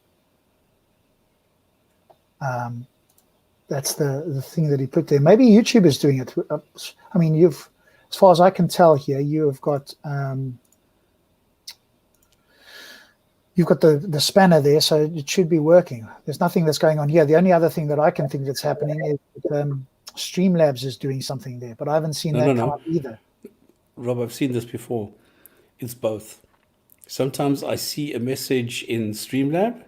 That's the thing that he put there. Maybe YouTube is doing it. I mean, as far as I can tell here, you've got the spanner there, so it should be working. There's nothing that's going on here. The only other thing that I can think that's happening is Streamlabs is doing something there, but I haven't seen that come up either. Rob, I've seen this before. It's both. Sometimes I see a message in Streamlab,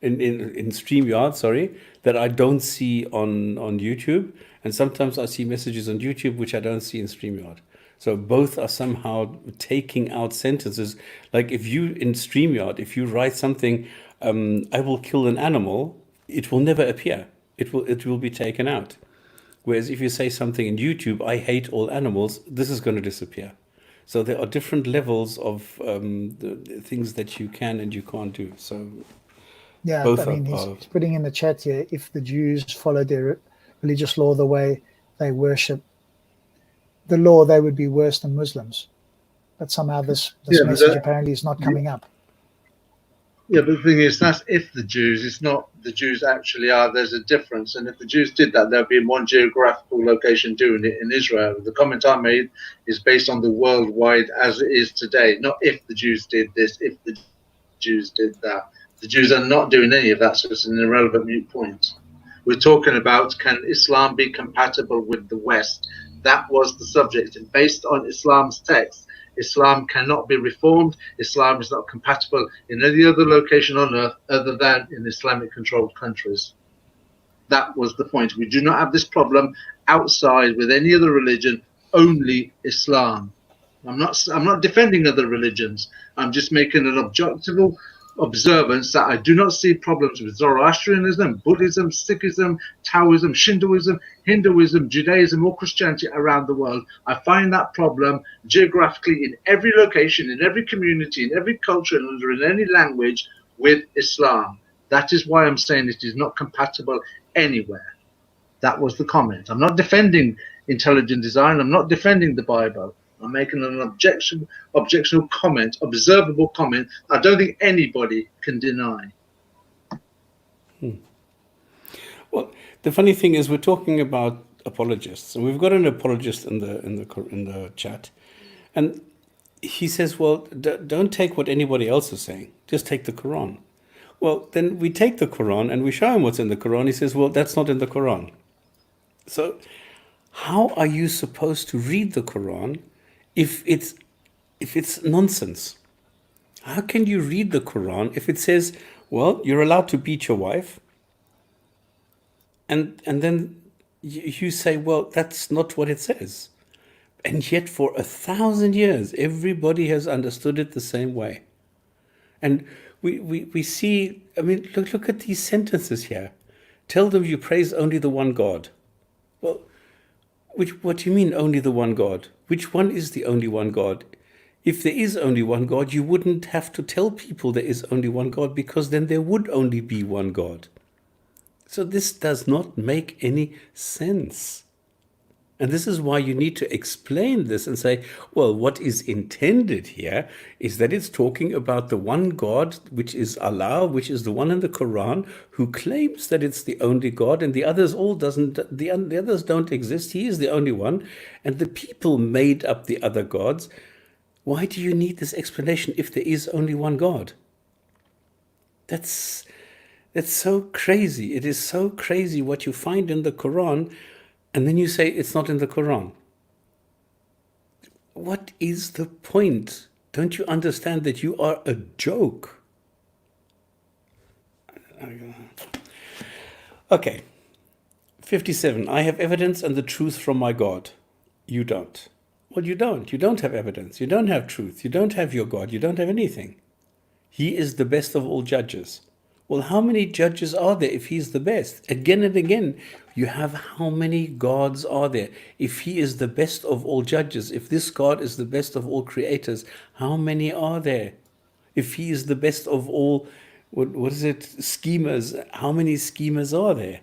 in StreamYard, sorry, that I don't see on YouTube. And sometimes I see messages on YouTube which I don't see in StreamYard. So both are somehow taking out sentences. Like if you, in StreamYard, if you write something, I will kill an animal, it will never appear. It will be taken out. Whereas if you say something in YouTube, I hate all animals, this is going to disappear. So there are different levels of the things that you can and you can't do. So yeah, both I mean, he's putting in the chat here, if the Jews followed their religious law the way they worship the law, they would be worse than Muslims. But somehow this message apparently is not coming up. Yeah, but the thing is, that's if the Jews, it's not the Jews actually are. There's a difference. And if the Jews did that, there'd be in one geographical location doing it in Israel. The comment I made is based on the worldwide as it is today, not if the Jews did this, if the Jews did that. The Jews are not doing any of that, so it's an irrelevant mute point. We're talking about, can Islam be compatible with the West? That was the subject. And based on Islam's text, Islam cannot be reformed. Islam is not compatible in any other location on earth other than in Islamic controlled countries. That was the point. We do not have this problem outside with any other religion, only Islam. I'm not defending other religions. I'm just making an objective observance that I do not see problems with Zoroastrianism, Buddhism, Sikhism, Taoism, Shintoism, Hinduism, Judaism, or Christianity around the world. I find that problem geographically in every location, in every community, in every culture, and in any language with Islam. That is why I'm saying it is not compatible anywhere. That was the comment. I'm not defending intelligent design. I'm not defending the Bible. I'm making an objectionable comment, observable comment. I don't think anybody can deny. Well, the funny thing is, we're talking about apologists, and we've got an apologist in the chat, and he says, "Well, don't take what anybody else is saying. Just take the Quran." Well, then we take the Quran and we show him what's in the Quran. He says, "Well, that's not in the Quran." So, how are you supposed to read the Quran if it's nonsense? How can you read the Quran if it says, well, you're allowed to beat your wife, and then you say, well, that's not what it says, and yet for 1,000 years everybody has understood it the same way. And we see, I mean, look at these sentences here. Tell them you praise only the one God. Well, what do you mean only the one God? Which one is the only one God? If there is only one God, you wouldn't have to tell people there is only one God, because then there would only be one God. So this does not make any sense. And this is why you need to explain this and say, well, what is intended here is that it's talking about the one God, which is Allah, which is the one in the Quran, who claims that it's the only God, and the others the others don't exist. He is the only one, and the people made up the other gods. Why do you need this explanation if there is only one God? That's so crazy. It is so crazy what you find in the Quran, and then you say it's not in the Quran. What is the point? Don't you understand that you are a joke? Okay. 57. I have evidence and the truth from my God. You don't. Well, you don't. You don't have evidence. You don't have truth. You don't have your God. You don't have anything. He is the best of all judges. Well, how many judges are there if he's the best? Again and again, you have how many gods are there? If he is the best of all judges, if this God is the best of all creators, how many are there? If he is the best of all, what is it, schemers, how many schemers are there?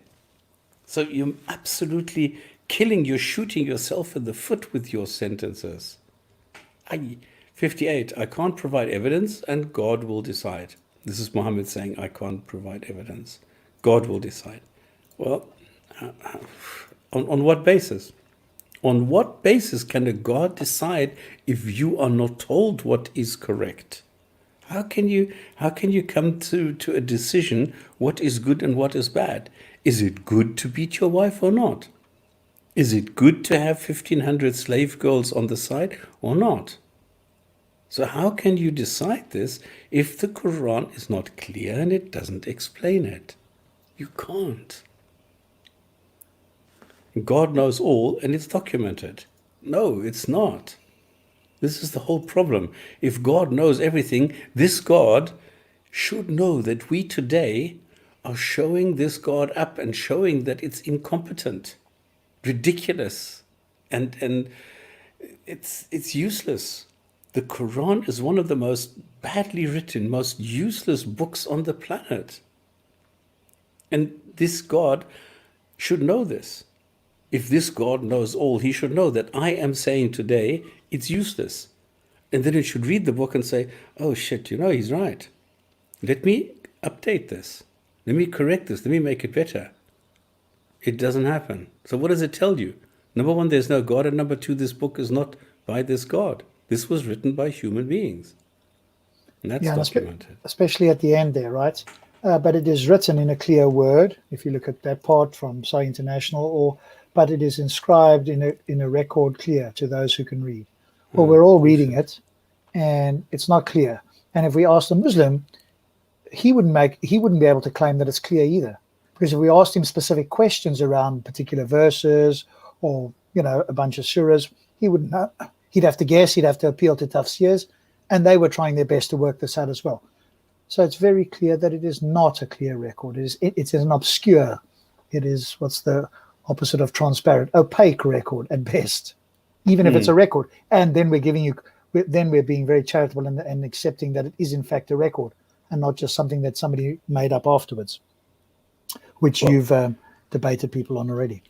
So you're absolutely you're shooting yourself in the foot with your sentences. I, 58, I can't provide evidence and God will decide. This is Muhammad saying, I can't provide evidence. God will decide. Well, on what basis? On what basis can a God decide if you are not told what is correct? How can you come to a decision what is good and what is bad? Is it good to beat your wife or not? Is it good to have 1,500 slave girls on the side or not? So how can you decide this if the Quran is not clear and it doesn't explain it? You can't. God knows all and it's documented. No, it's not. This is the whole problem. If God knows everything, this God should know that we today are showing this God up and showing that it's incompetent, ridiculous, and it's useless. The Quran is one of the most badly written, most useless books on the planet. And this God should know this. If this God knows all, he should know that I am saying today it's useless. And then it should read the book and say, oh shit, he's right. Let me update this. Let me correct this. Let me make it better. It doesn't happen. So what does it tell you? Number one, there's no God. And number two, this book is not by this God. This was written by human beings. And that's documented. Especially at the end there, right? But it is written in a clear word, if you look at that part from Sai International, but it is inscribed in a record clear to those who can read. Well, we're all reading it, and it's not clear. And if we ask the Muslim, he wouldn't be able to claim that it's clear either. Because if we asked him specific questions around particular verses or, a bunch of surahs, he wouldn't know. He'd have to guess, he'd have to appeal to tafsirs, and they were trying their best to work this out as well. So it's very clear that it is not a clear record. It is an obscure, it is, what's the opposite of transparent, opaque record at best, even if it's a record. And then we're being very charitable and accepting that it is in fact a record and not just something that somebody made up afterwards, which you've debated people on already.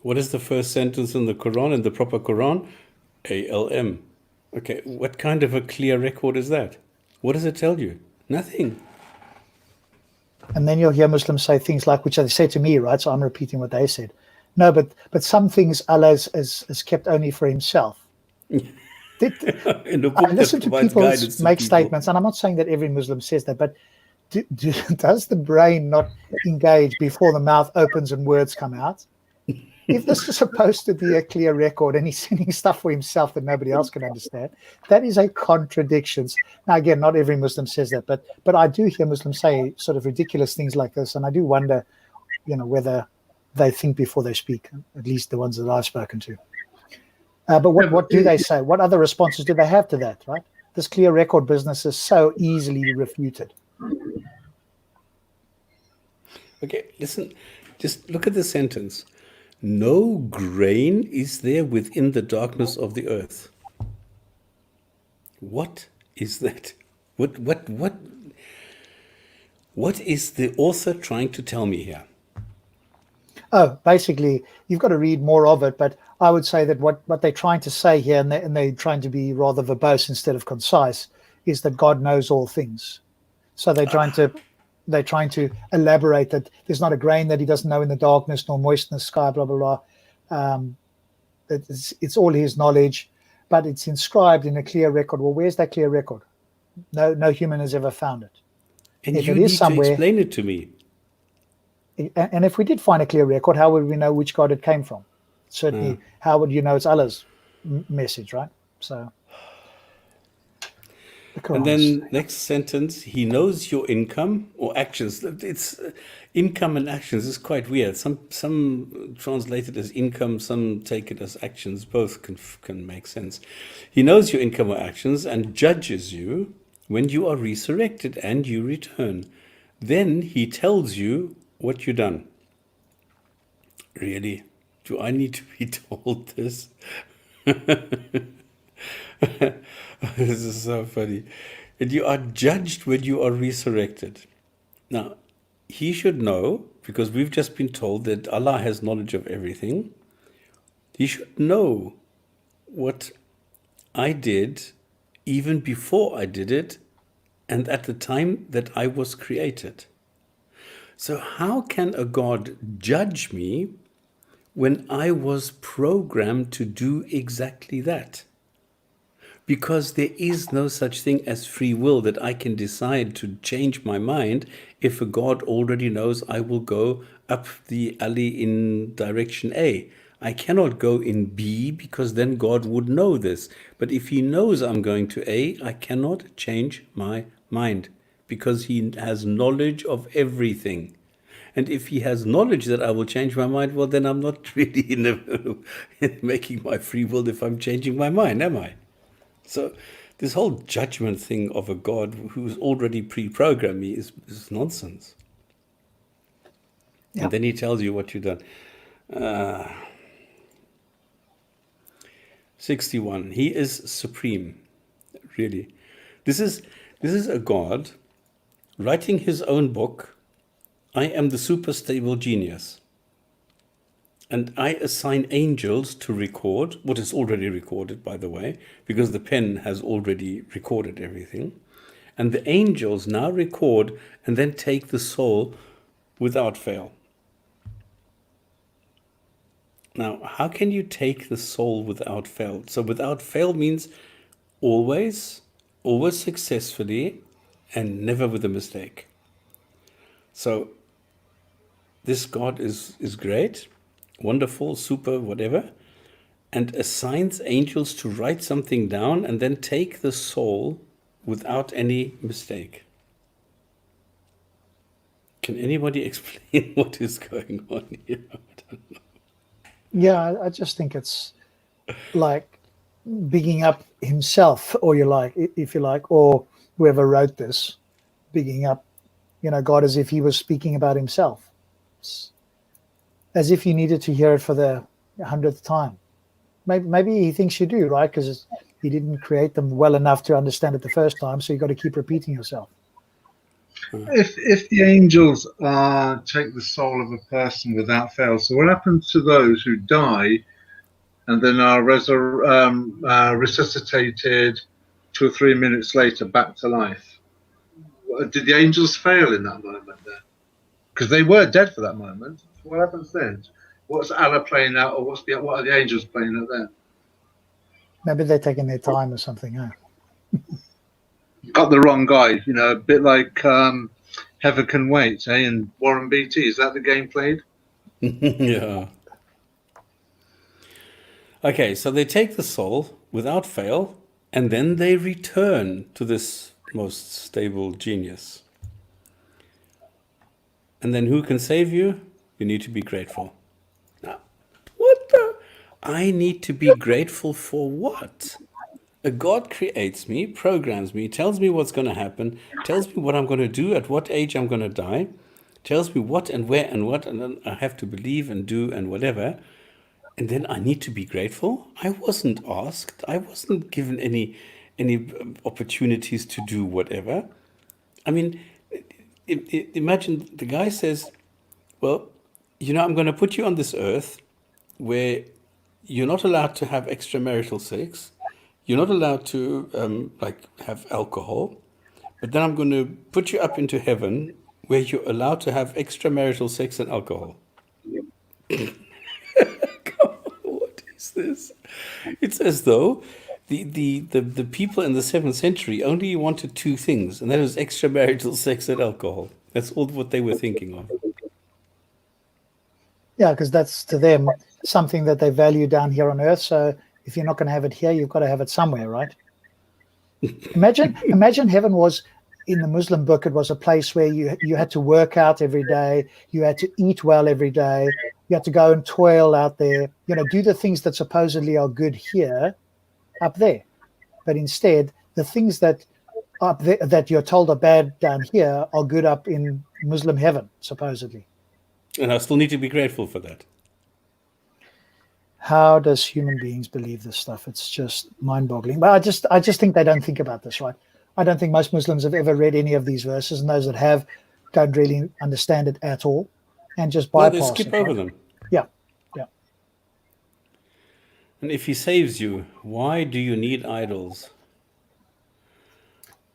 What is the first sentence in the Quran, in the proper Quran? ALM. Okay, what kind of a clear record is that? What does it tell you? Nothing. And then you'll hear Muslims say things like, which they say to me, right? So I'm repeating what they said. No, but some things Allah has kept only for himself. I listen to people make statements, and I'm not saying that every Muslim says that, but does the brain not engage before the mouth opens and words come out? If this is supposed to be a clear record and he's sending stuff for himself that nobody else can understand, that is a contradiction. Now, again, not every Muslim says that, but I do hear Muslims say sort of ridiculous things like this, and I do wonder, whether they think before they speak, at least the ones that I've spoken to. But what do they say? What other responses do they have to that, right? This clear record business is so easily refuted. Okay, listen, just look at the sentence. No grain is there within the darkness of the earth. What is that? What is the author trying to tell me here? Oh, basically, you've got to read more of it, but I would say that what they're trying to say here, and they're trying to be rather verbose instead of concise, is that God knows all things. So they're trying to elaborate that there's not a grain that he doesn't know in the darkness, nor moist in the sky, blah, blah, blah. It's all his knowledge, but it's inscribed in a clear record. Well, where's that clear record? No human has ever found it. And if you need to explain it to me. And if we did find a clear record, how would we know which God it came from? Certainly, how would you know it's Allah's message, right? So, and then next sentence, he knows your income or actions. It's income and actions is quite weird. Some translate it as income, some take it as actions. Both can make sense. He knows your income or actions and judges you when you are resurrected and you return. Then he tells you what you've done. Really? Do I need to be told this? This is so funny. And you are judged when you are resurrected. Now, he should know, because we've just been told that Allah has knowledge of everything. He should know what I did even before I did it and at the time that I was created. So how can a God judge me when I was programmed to do exactly that? Because there is no such thing as free will that I can decide to change my mind if a God already knows I will go up the alley in direction A. I cannot go in B because then God would know this. But if he knows I'm going to A, I cannot change my mind because he has knowledge of everything. And if he has knowledge that I will change my mind, well, then I'm not really making my free will if I'm changing my mind, am I? So this whole judgment thing of a God who's already pre-programmed me is nonsense. Yeah. And then he tells you what you've done. 61. He is supreme. Really. This is a God writing his own book. I am the super stable genius. And I assign angels to record what is already recorded, by the way, because the pen has already recorded everything. And the angels now record and then take the soul without fail. Now, how can you take the soul without fail? So without fail means always, always successfully, and never with a mistake. So this God is great, wonderful, super, whatever, and assigns angels to write something down and then take the soul without any mistake. Can anybody explain what is going on here? I don't know. Yeah, I just think it's like bigging up himself, or if you like, or whoever wrote this, bigging up, God as if he was speaking about himself. It's as if you needed to hear it for the 100th time. Maybe he thinks you do, right? Because he didn't create them well enough to understand it the first time, so you got to keep repeating yourself. If the angels take the soul of a person without fail, so what happens to those who die and then are resuscitated 2 or 3 minutes later back to life? Did the angels fail in that moment then? Because they were dead for that moment. What happens then? What's Allah playing out, or what are the angels playing out then? Maybe they're taking their time or something. Huh? Got the wrong guy, a bit like Heather Can Wait, and Warren Beatty. Is that the game played? Yeah. Okay, so they take the soul without fail, and then they return to this most stable genius. And then who can save you? You need to be grateful. Now, what the? I need to be grateful for what? A God creates me, programs me, tells me what's going to happen, tells me what I'm going to do, at what age I'm going to die, tells me what and where and what, and then I have to believe and do and whatever. And then I need to be grateful. I wasn't asked. I wasn't given any opportunities to do whatever. I mean, imagine the guy says, well, I'm going to put you on this earth where you're not allowed to have extramarital sex. You're not allowed to have alcohol. But then I'm going to put you up into heaven where you're allowed to have extramarital sex and alcohol. What is this? It's as though the people in the 7th century only wanted 2 things, and that was extramarital sex and alcohol. That's all what they were thinking of. Yeah, because that's to them something that they value down here on earth. So if you're not going to have it here, you've got to have it somewhere, right? Imagine heaven was, in the Muslim book, it was a place where you had to work out every day, you had to eat well every day, you had to go and toil out there, do the things that supposedly are good here, up there. But instead, the things that up there that you're told are bad down here are good up in Muslim heaven, supposedly. And I still need to be grateful for that. How does human beings believe this stuff? It's just mind-boggling. But I just think they don't think about this, right? I don't think most Muslims have ever read any of these verses, and those that have don't really understand it at all, and just bypass they skip it, over right? them. Yeah. And if he saves you, why do you need idols?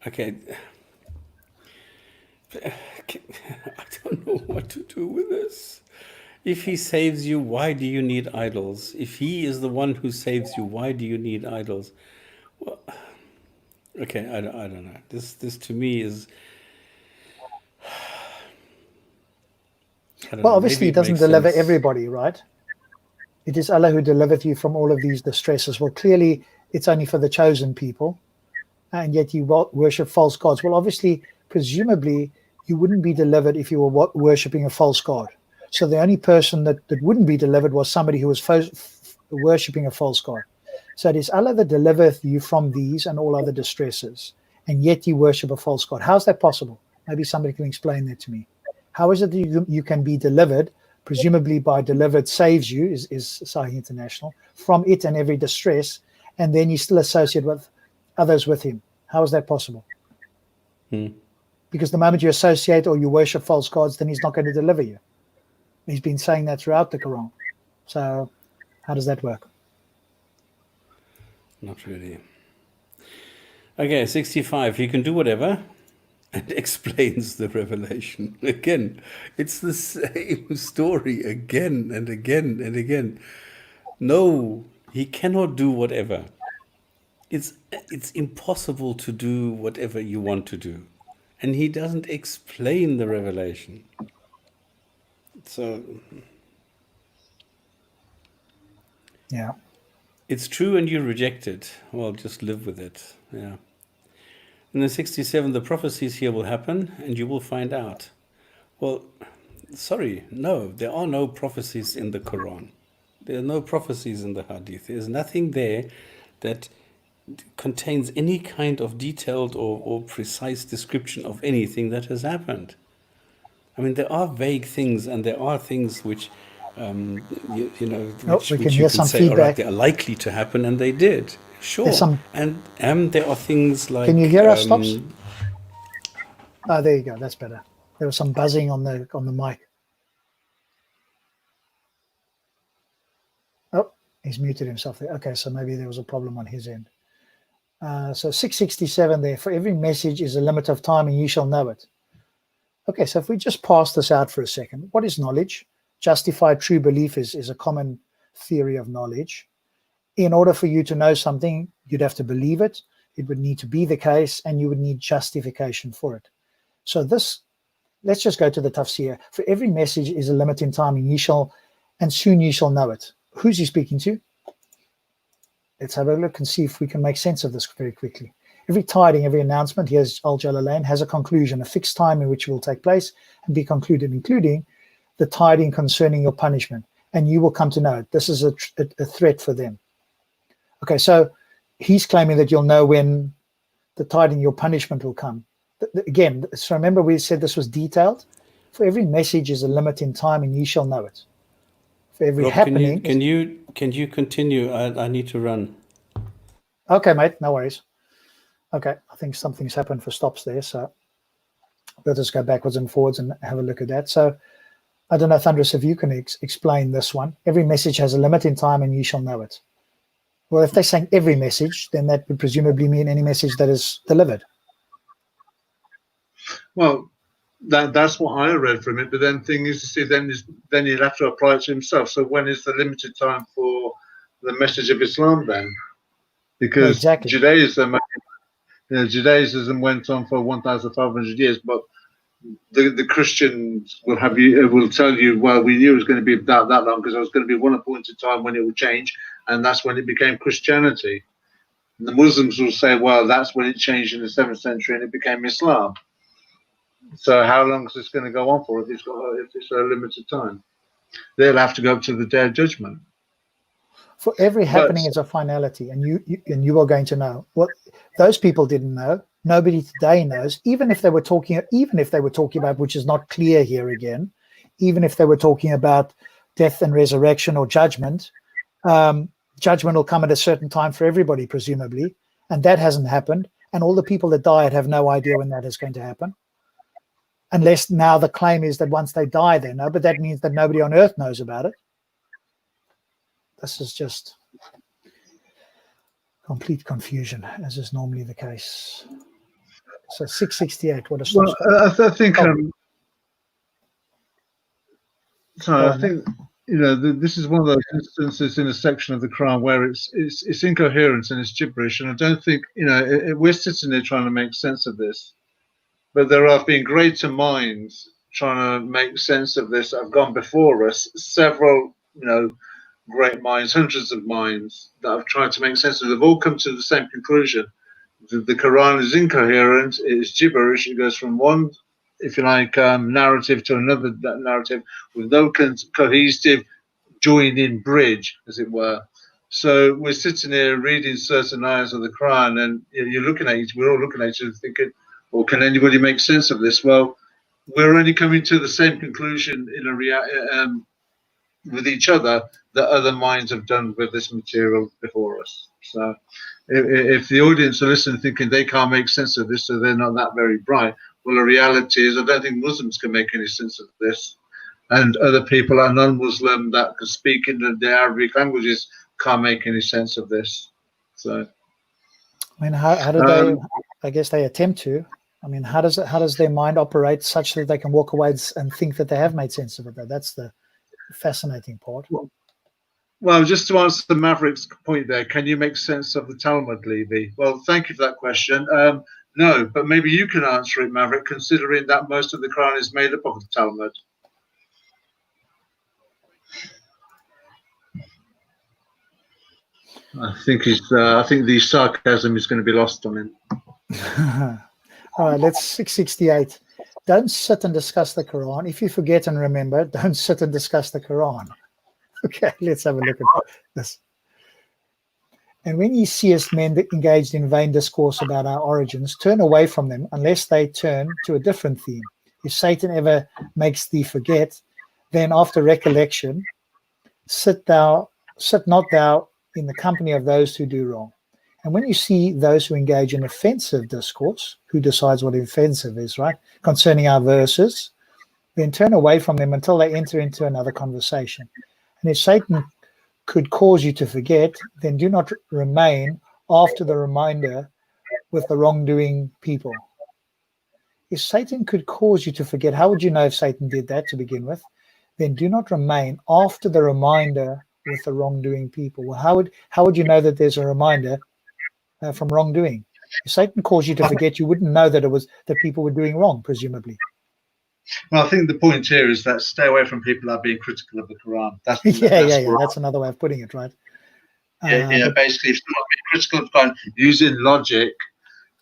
Okay. I don't know what to do with this. If he saves you, why do you need idols? If he is the one who saves you, why do you need idols? Well, okay, I don't know. This to me is, I don't Well, know. obviously Maybe he it doesn't makes deliver sense. everybody, right? It is Allah who delivered you from all of these distresses. Well, clearly it's only for the chosen people, and yet you worship false gods. Well, obviously, presumably, you wouldn't be delivered if you were worshipping a false god. So the only person that wouldn't be delivered was somebody who was worshipping a false god. So it is Allah that delivereth you from these and all other distresses, and yet you worship a false god. How's that possible? Maybe somebody can explain that to me. How is it that you can be delivered? Presumably by delivered saves you, is Sahih International, from it and every distress, and then you still associate with others with him. How is that possible? Because the moment you associate or you worship false gods, then he's not going to deliver you. He's been saying that throughout the Quran. So how does that work? Not really. Okay, 65. He can do whatever and explains the revelation. Again, it's the same story again and again and again. No, he cannot do whatever. It's impossible to do whatever you want to do. And he doesn't explain the revelation. So Yeah. it's true and you reject it. Well, just live with it. Yeah. In the 67, the prophecies here will happen and you will find out. Well, sorry, no, there are no prophecies in the Quran. There are no prophecies in the hadith. There's nothing there that contains any kind of detailed or precise description of anything that has happened. I mean, there are vague things, and there are things which, you know, Oh, we can which you hear can some say, all right, feedback. they are likely to happen, and they did. There's Sure. some. And there are things Can you like, hear us, Stops? Oh, there you go. That's better. There was some buzzing on the mic. Oh, he's muted himself there. Okay, so maybe there was a problem on his end. So 667 there. For every message is a limit of time, and you shall know it. Okay, so if we just pass this out for a second, what is knowledge? Justified true belief is a common theory of knowledge. In order for you to know something, you'd have to believe it. It would need to be the case, and you would need justification for it. So this, let's just go to the tafsir. For every message is a limit in time, and soon you shall know it. Who's he speaking to? Let's have a look and see if we can make sense of this very quickly. Every tiding, every announcement, here's Al-Jalalain, has a conclusion, a fixed time in which it will take place and be concluded, including the tiding concerning your punishment. And you will come to know it. This is a threat for them. Okay, so he's claiming that you'll know when the tiding, your punishment will come. Again, so remember we said this was detailed. For every message is a limit in time, and ye shall know it. For every Rob, happening. can you continue? I need to run. Okay, mate, no worries. Okay, I think something's happened for Stops there, so we'll just go backwards and forwards and have a look at that. So I don't know, Thunderous, if you can explain this one. Every message has a limit in time, and you shall know it. Well, if they're saying every message, then that would presumably mean any message that is delivered. Well, that's what I read from it. But then thing is to see, then you'd have to apply it to himself. So when is the limited time for the message of Islam then? Because Exactly. Judaism went on for 1,500 years, but the Christians will tell you, well, we knew it was going to be that long because there was going to be one appointed time when it would change, and that's when it became Christianity. And the Muslims will say, well, that's when it changed in the 7th century and it became Islam. So how long is this going to go on for if it's a limited time? They'll have to go up to the day of judgment. For every happening is a finality, and you are going to know. What those people didn't know, nobody today knows. Even if they were talking about, which is not clear here again, even if they were talking about death and resurrection or judgment, judgment will come at a certain time for everybody, presumably, and that hasn't happened. And all the people that died have no idea when that is going to happen. Unless now the claim is that once they die, they know, but that means that nobody on earth knows about it. This is just complete confusion, as is normally the case. So 668, what a stop. Well, I think sorry, I think this is one of those instances in a section of the Quran where it's incoherent and it's gibberish, and I don't think we're sitting there trying to make sense of this, but there have been greater minds trying to make sense of this that have gone before us. Several, great minds, hundreds of minds that have tried to make sense of it. They've all come to the same conclusion. The Quran is incoherent, it is gibberish, it goes from one, if you like, narrative to another narrative with no cohesive joining bridge, as it were. So we're sitting here reading certain ayahs of the Quran, and you're looking at we're all looking at each other thinking, well, can anybody make sense of this? Well, we're only coming to the same conclusion with each other that other minds have done with this material before us. So if the audience are listening thinking they can't make sense of this, so they're not that very bright, well, the reality is I don't think Muslims can make any sense of this, and other people are non-Muslim that can speak in the Arabic languages can't make any sense of this. So I mean, how do they, I guess they attempt to. I mean, how does their mind operate such that they can walk away and think that they have made sense of it? That's the fascinating part. Well, just to answer Maverick's point there, can you make sense of the Talmud, Levy? Well, thank you for that question. No, but maybe you can answer it, Maverick, considering that most of the Quran is made up of the Talmud. I think the sarcasm is going to be lost on him. All right, let's 668. Don't sit and discuss the Quran. If you forget and remember, don't sit and discuss the Quran. Okay, let's have a look at this. And when ye seest men engaged in vain discourse about our origins, turn away from them, unless they turn to a different theme. If Satan ever makes thee forget, then after recollection, sit not thou in the company of those who do wrong. And when you see those who engage in offensive discourse, who decides what offensive is, right, concerning our verses, then turn away from them until they enter into another conversation. And if Satan could cause you to forget, then do not remain after the reminder with the wrongdoing people. If Satan could cause you to forget, how would you know if Satan did that to begin with? Then do not remain after the reminder with the wrongdoing people. Well, how would you know that there's a reminder from wrongdoing? If Satan caused you to forget, you wouldn't know that people were doing wrong, presumably. Well, I think the point here is that stay away from people that are being critical of the Quran. That's That's another way of putting it, right? Basically, if someone being critical of the Quran, using logic,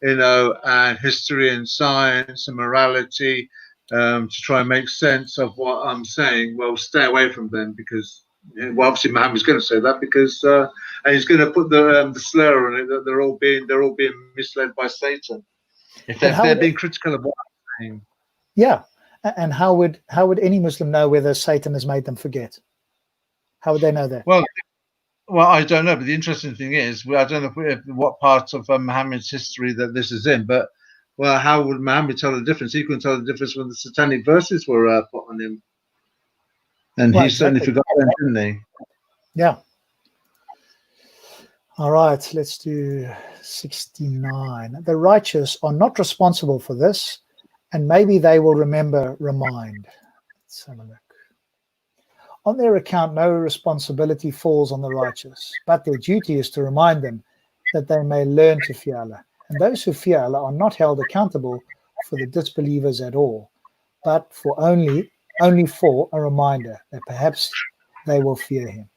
and history and science and morality to try and make sense of what I'm saying, well, stay away from them because, obviously Muhammad's going to say that because, and he's going to put the slur on it that they're all being misled by Satan. If they're being critical of what I'm saying. Yeah. And how would any Muslim know whether Satan has made them forget? How would they know that? Well, I don't know. But the interesting thing is, I don't know what part of Muhammad's history that this is in. But how would Muhammad tell the difference? He couldn't tell the difference when the satanic verses were put on him, and he certainly forgot them, didn't he? Yeah. All right. Let's do 69. The righteous are not responsible for this. And maybe they will remind. Let's have a look. On their account, no responsibility falls on the righteous, but their duty is to remind them that they may learn to fear Allah. And those who fear Allah are not held accountable for the disbelievers at all, but for only for a reminder that perhaps they will fear him.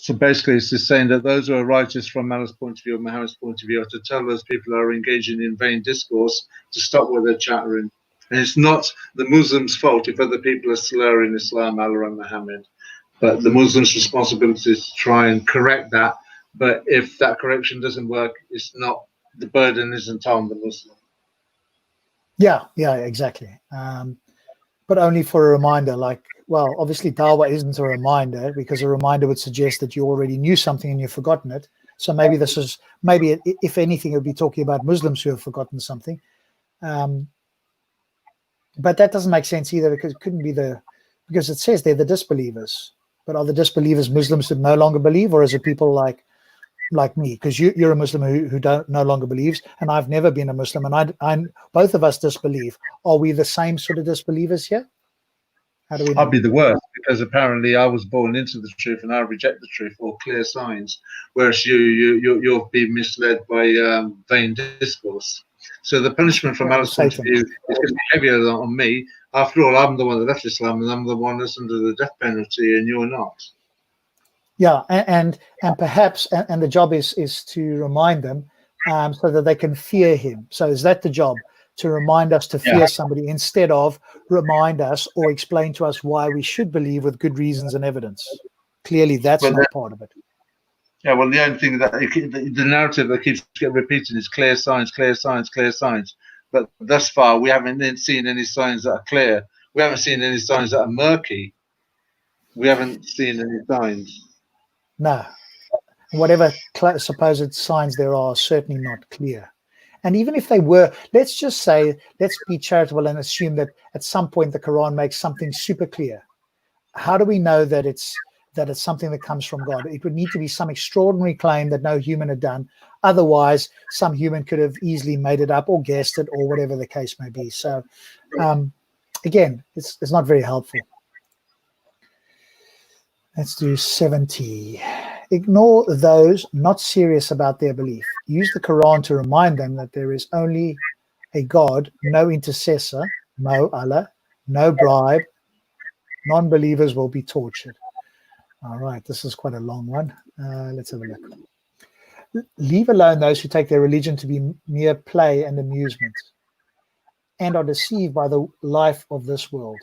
So basically, it's just saying that those who are righteous from Allah's point of view, Muhammad's point of view, are to tell those people who are engaging in vain discourse to stop what they're chattering. And it's not the Muslims' fault if other people are slurring Islam, Allah, and Muhammad. But the Muslims' responsibility is to try and correct that. But if that correction doesn't work, it's not, the burden isn't on the Muslim. Yeah, exactly. But only for a reminder, well, obviously dawah isn't a reminder because a reminder would suggest that you already knew something and you've forgotten it. So maybe if anything, it would be talking about Muslims who have forgotten something. But that doesn't make sense either because it couldn't be because it says they're the disbelievers. But are the disbelievers Muslims that no longer believe, or is it people like like me, because you're a Muslim who no longer believes, and I've never been a Muslim, and I both of us disbelieve. Are we the same sort of disbelievers here? How do we know? I'd be the worst, because apparently I was born into the truth and I reject the truth, or clear signs, whereas you're being misled by vain discourse. So the punishment from Allah's point of view is going to be heavier on me. After all, I'm the one that left Islam, and I'm the one that's under the death penalty, and you're not. Yeah, and perhaps and the job is to remind them so that they can fear him. So is that the job? To remind us to fear somebody instead of remind us or explain to us why we should believe with good reasons and evidence. Clearly, that's not part of it. Yeah, well, the only thing that the narrative that keeps getting repeated is clear signs, clear signs, clear signs. But thus far, we haven't seen any signs that are clear. We haven't seen any signs that are murky. We haven't seen any signs. No. Whatever supposed signs there are certainly not clear. And even if they were, let's just say, let's be charitable and assume that at some point the Quran makes something super clear. How do we know that it's something that comes from God? It would need to be some extraordinary claim that no human had done. Otherwise, some human could have easily made it up or guessed it or whatever the case may be. So, again, it's not very helpful. Let's do 70. Ignore those not serious about their belief. Use the Quran to remind them that there is only a God, no intercessor, no Allah, no bribe. Non-believers will be tortured. All right, this is quite a long one. Let's have a look. Leave alone those who take their religion to be mere play and amusement and are deceived by the life of this world,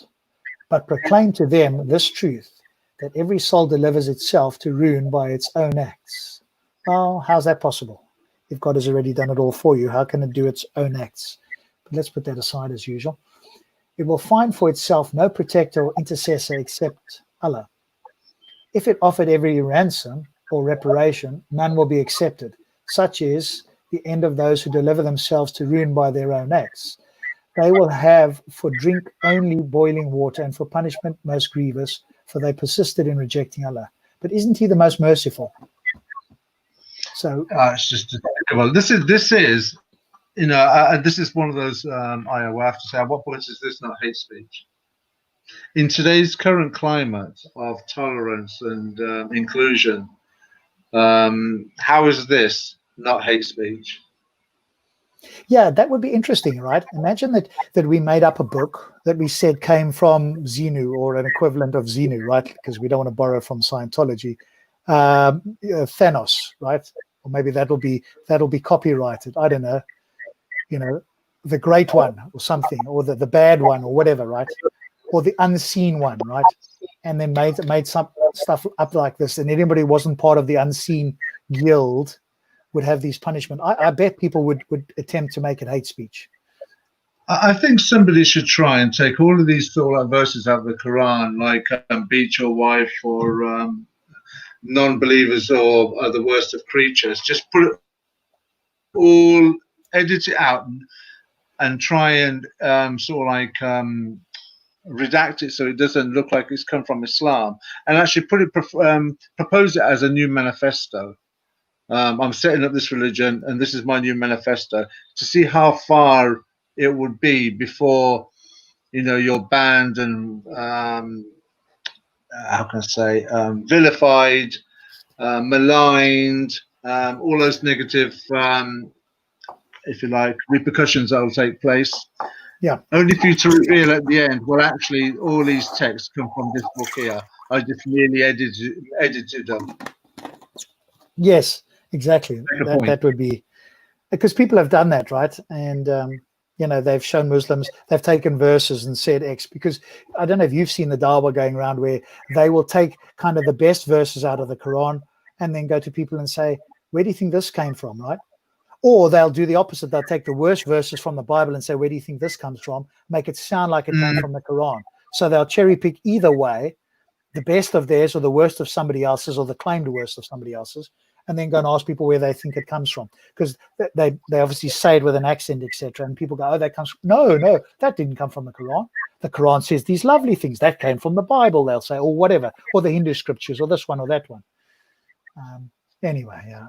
but proclaim to them this truth, that every soul delivers itself to ruin by its own acts. Well, how's that possible? If God has already done it all for you, how can it do its own acts? But let's put that aside as usual. It will find for itself no protector or intercessor except Allah. If it offered every ransom or reparation, none will be accepted. Such is the end of those who deliver themselves to ruin by their own acts. They will have for drink only boiling water, and for punishment most grievous, for they persisted in rejecting Allah. But isn't he the most merciful? So it's just despicable. This is you know, this is one of those I will have to say, at what point is this not hate speech? In today's current climate of tolerance and inclusion, how is this not hate speech? yeah, that would be interesting, right? Imagine that we made up a book that we said came from Xenu or an equivalent of Xenu, right? Because we don't want to borrow from Scientology. Thanos, right? Or maybe that'll be copyrighted. I don't know. You know, the great one or something, or the bad one or whatever, right? Or the unseen one, right? And then made some stuff up like this, and anybody who wasn't part of the unseen guild would have these punishment. I bet people would attempt to make it hate speech. I think somebody should try and take all of these verses out of the Quran, like beat your wife, or non-believers, or the worst of creatures. Just put it all, edit it out, and try and sort of like redact it so it doesn't look like it's come from Islam, and actually propose it as a new manifesto. I'm setting up this religion, and this is my new manifesto, to see how far it would be before, you know, you're banned and how can I say, vilified, maligned, all those negative, if you like, repercussions that will take place. Yeah. Only for you to reveal at the end, well, actually, all these texts come from this book here. I just merely edited them. Yes, exactly. That would be, because people have done that, right? And you know, they've shown Muslims, they've taken verses and said X, because I don't know if you've seen the dawah going around where they will take kind of the best verses out of the Quran and then go to people and say, where do you think this came from, right? Or they'll do the opposite. They'll take the worst verses from the Bible and say, where do you think this comes from? Make it sound like it came from the Quran. So they'll cherry pick either way, the best of theirs or the worst of somebody else's, or the claimed worst of somebody else's, and then go and ask people where they think it comes from. Because they obviously say it with an accent, etc. And people go, oh, that comes from, no, that didn't come from the Quran. The Quran says these lovely things. That came from the Bible, they'll say, or whatever, or the Hindu scriptures, or this one or that one. anyway, yeah,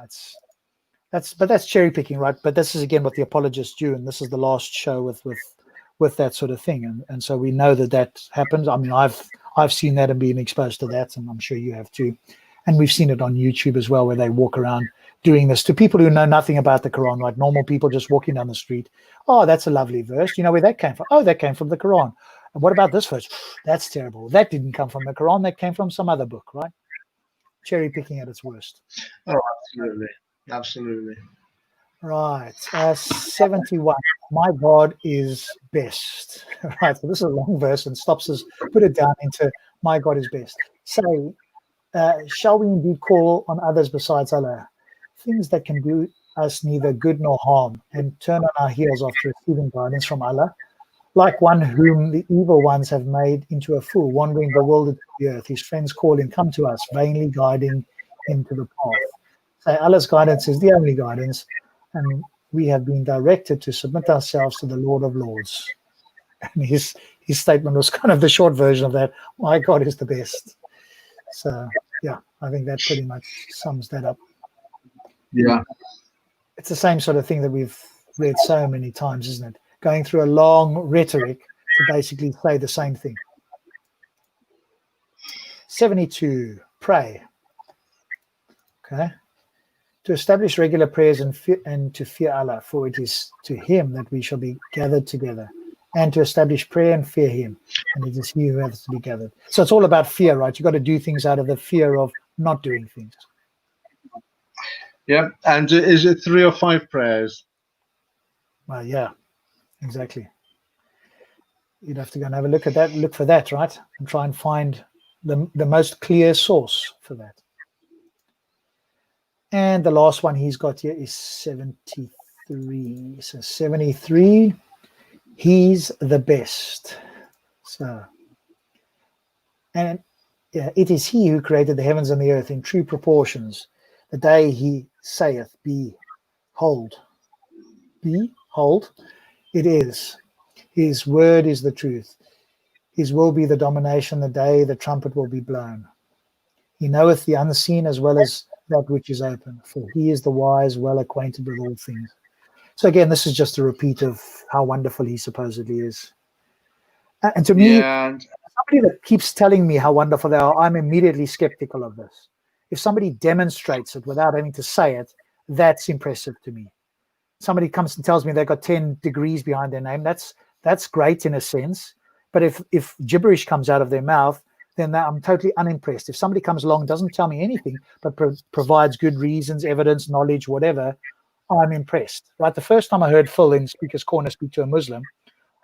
that's cherry picking, right? But this is again what the apologists do, and this is the last show with that sort of thing, and so we know that happens. I mean, I've seen that and been exposed to that, and I'm sure you have too. And we've seen it on YouTube as well, where they walk around doing this to people who know nothing about the Quran, like normal people just walking down the street. Oh, that's a lovely verse. Do you know where that came from? Oh, that came from the Quran. And what about this verse? That's terrible. That didn't come from the Quran. That came from some other book, right? Cherry picking at its worst. Oh, absolutely. Absolutely. Right. 71. My God is best. Right. So this is a long verse and stops us, put it down into my God is best. So, shall we indeed call on others besides Allah, things that can do us neither good nor harm, and turn on our heels after receiving guidance from Allah, like one whom the evil ones have made into a fool, wandering bewildered to the earth, his friends call him, come to us, vainly guiding him to the path. So Allah's guidance is the only guidance, and we have been directed to submit ourselves to the Lord of Lords. And his statement was kind of the short version of that. My God is the best. So, yeah, I think that pretty much sums that up. Yeah. It's the same sort of thing that we've read so many times, isn't it? Going through a long rhetoric to basically say the same thing. 72, pray. Okay. To establish regular prayers and to fear Allah, for it is to him that we shall be gathered together. And to establish prayer and fear him, and it is he who has to be gathered. So it's all about fear, right? You've got to do things out of the fear of not doing things. Yeah. And is it 3 or 5 prayers? Well, yeah, exactly. You'd have to go and have a look at that, look for that, right? And try and find the most clear source for that. And the last one he's got here is 73. So 73, he's the best. So, and yeah, it is he who created the heavens and the earth in true proportions. The day he saith, behold, it is. His word is the truth. His will be the domination the day the trumpet will be blown. He knoweth the unseen as well as that which is open, for he is the wise, well acquainted with all things. So again, this is just a repeat of how wonderful he supposedly is. And to me, somebody that keeps telling me how wonderful they are, I'm immediately skeptical of this. If somebody demonstrates it without having to say it, that's impressive to me. Somebody comes and tells me they've got 10 degrees behind their name, that's great in a sense. But if gibberish comes out of their mouth, then I'm totally unimpressed. If somebody comes along, doesn't tell me anything, but provides good reasons, evidence, knowledge, whatever, I'm impressed, right? The first time I heard Phil in Speaker's Corner speak to a Muslim,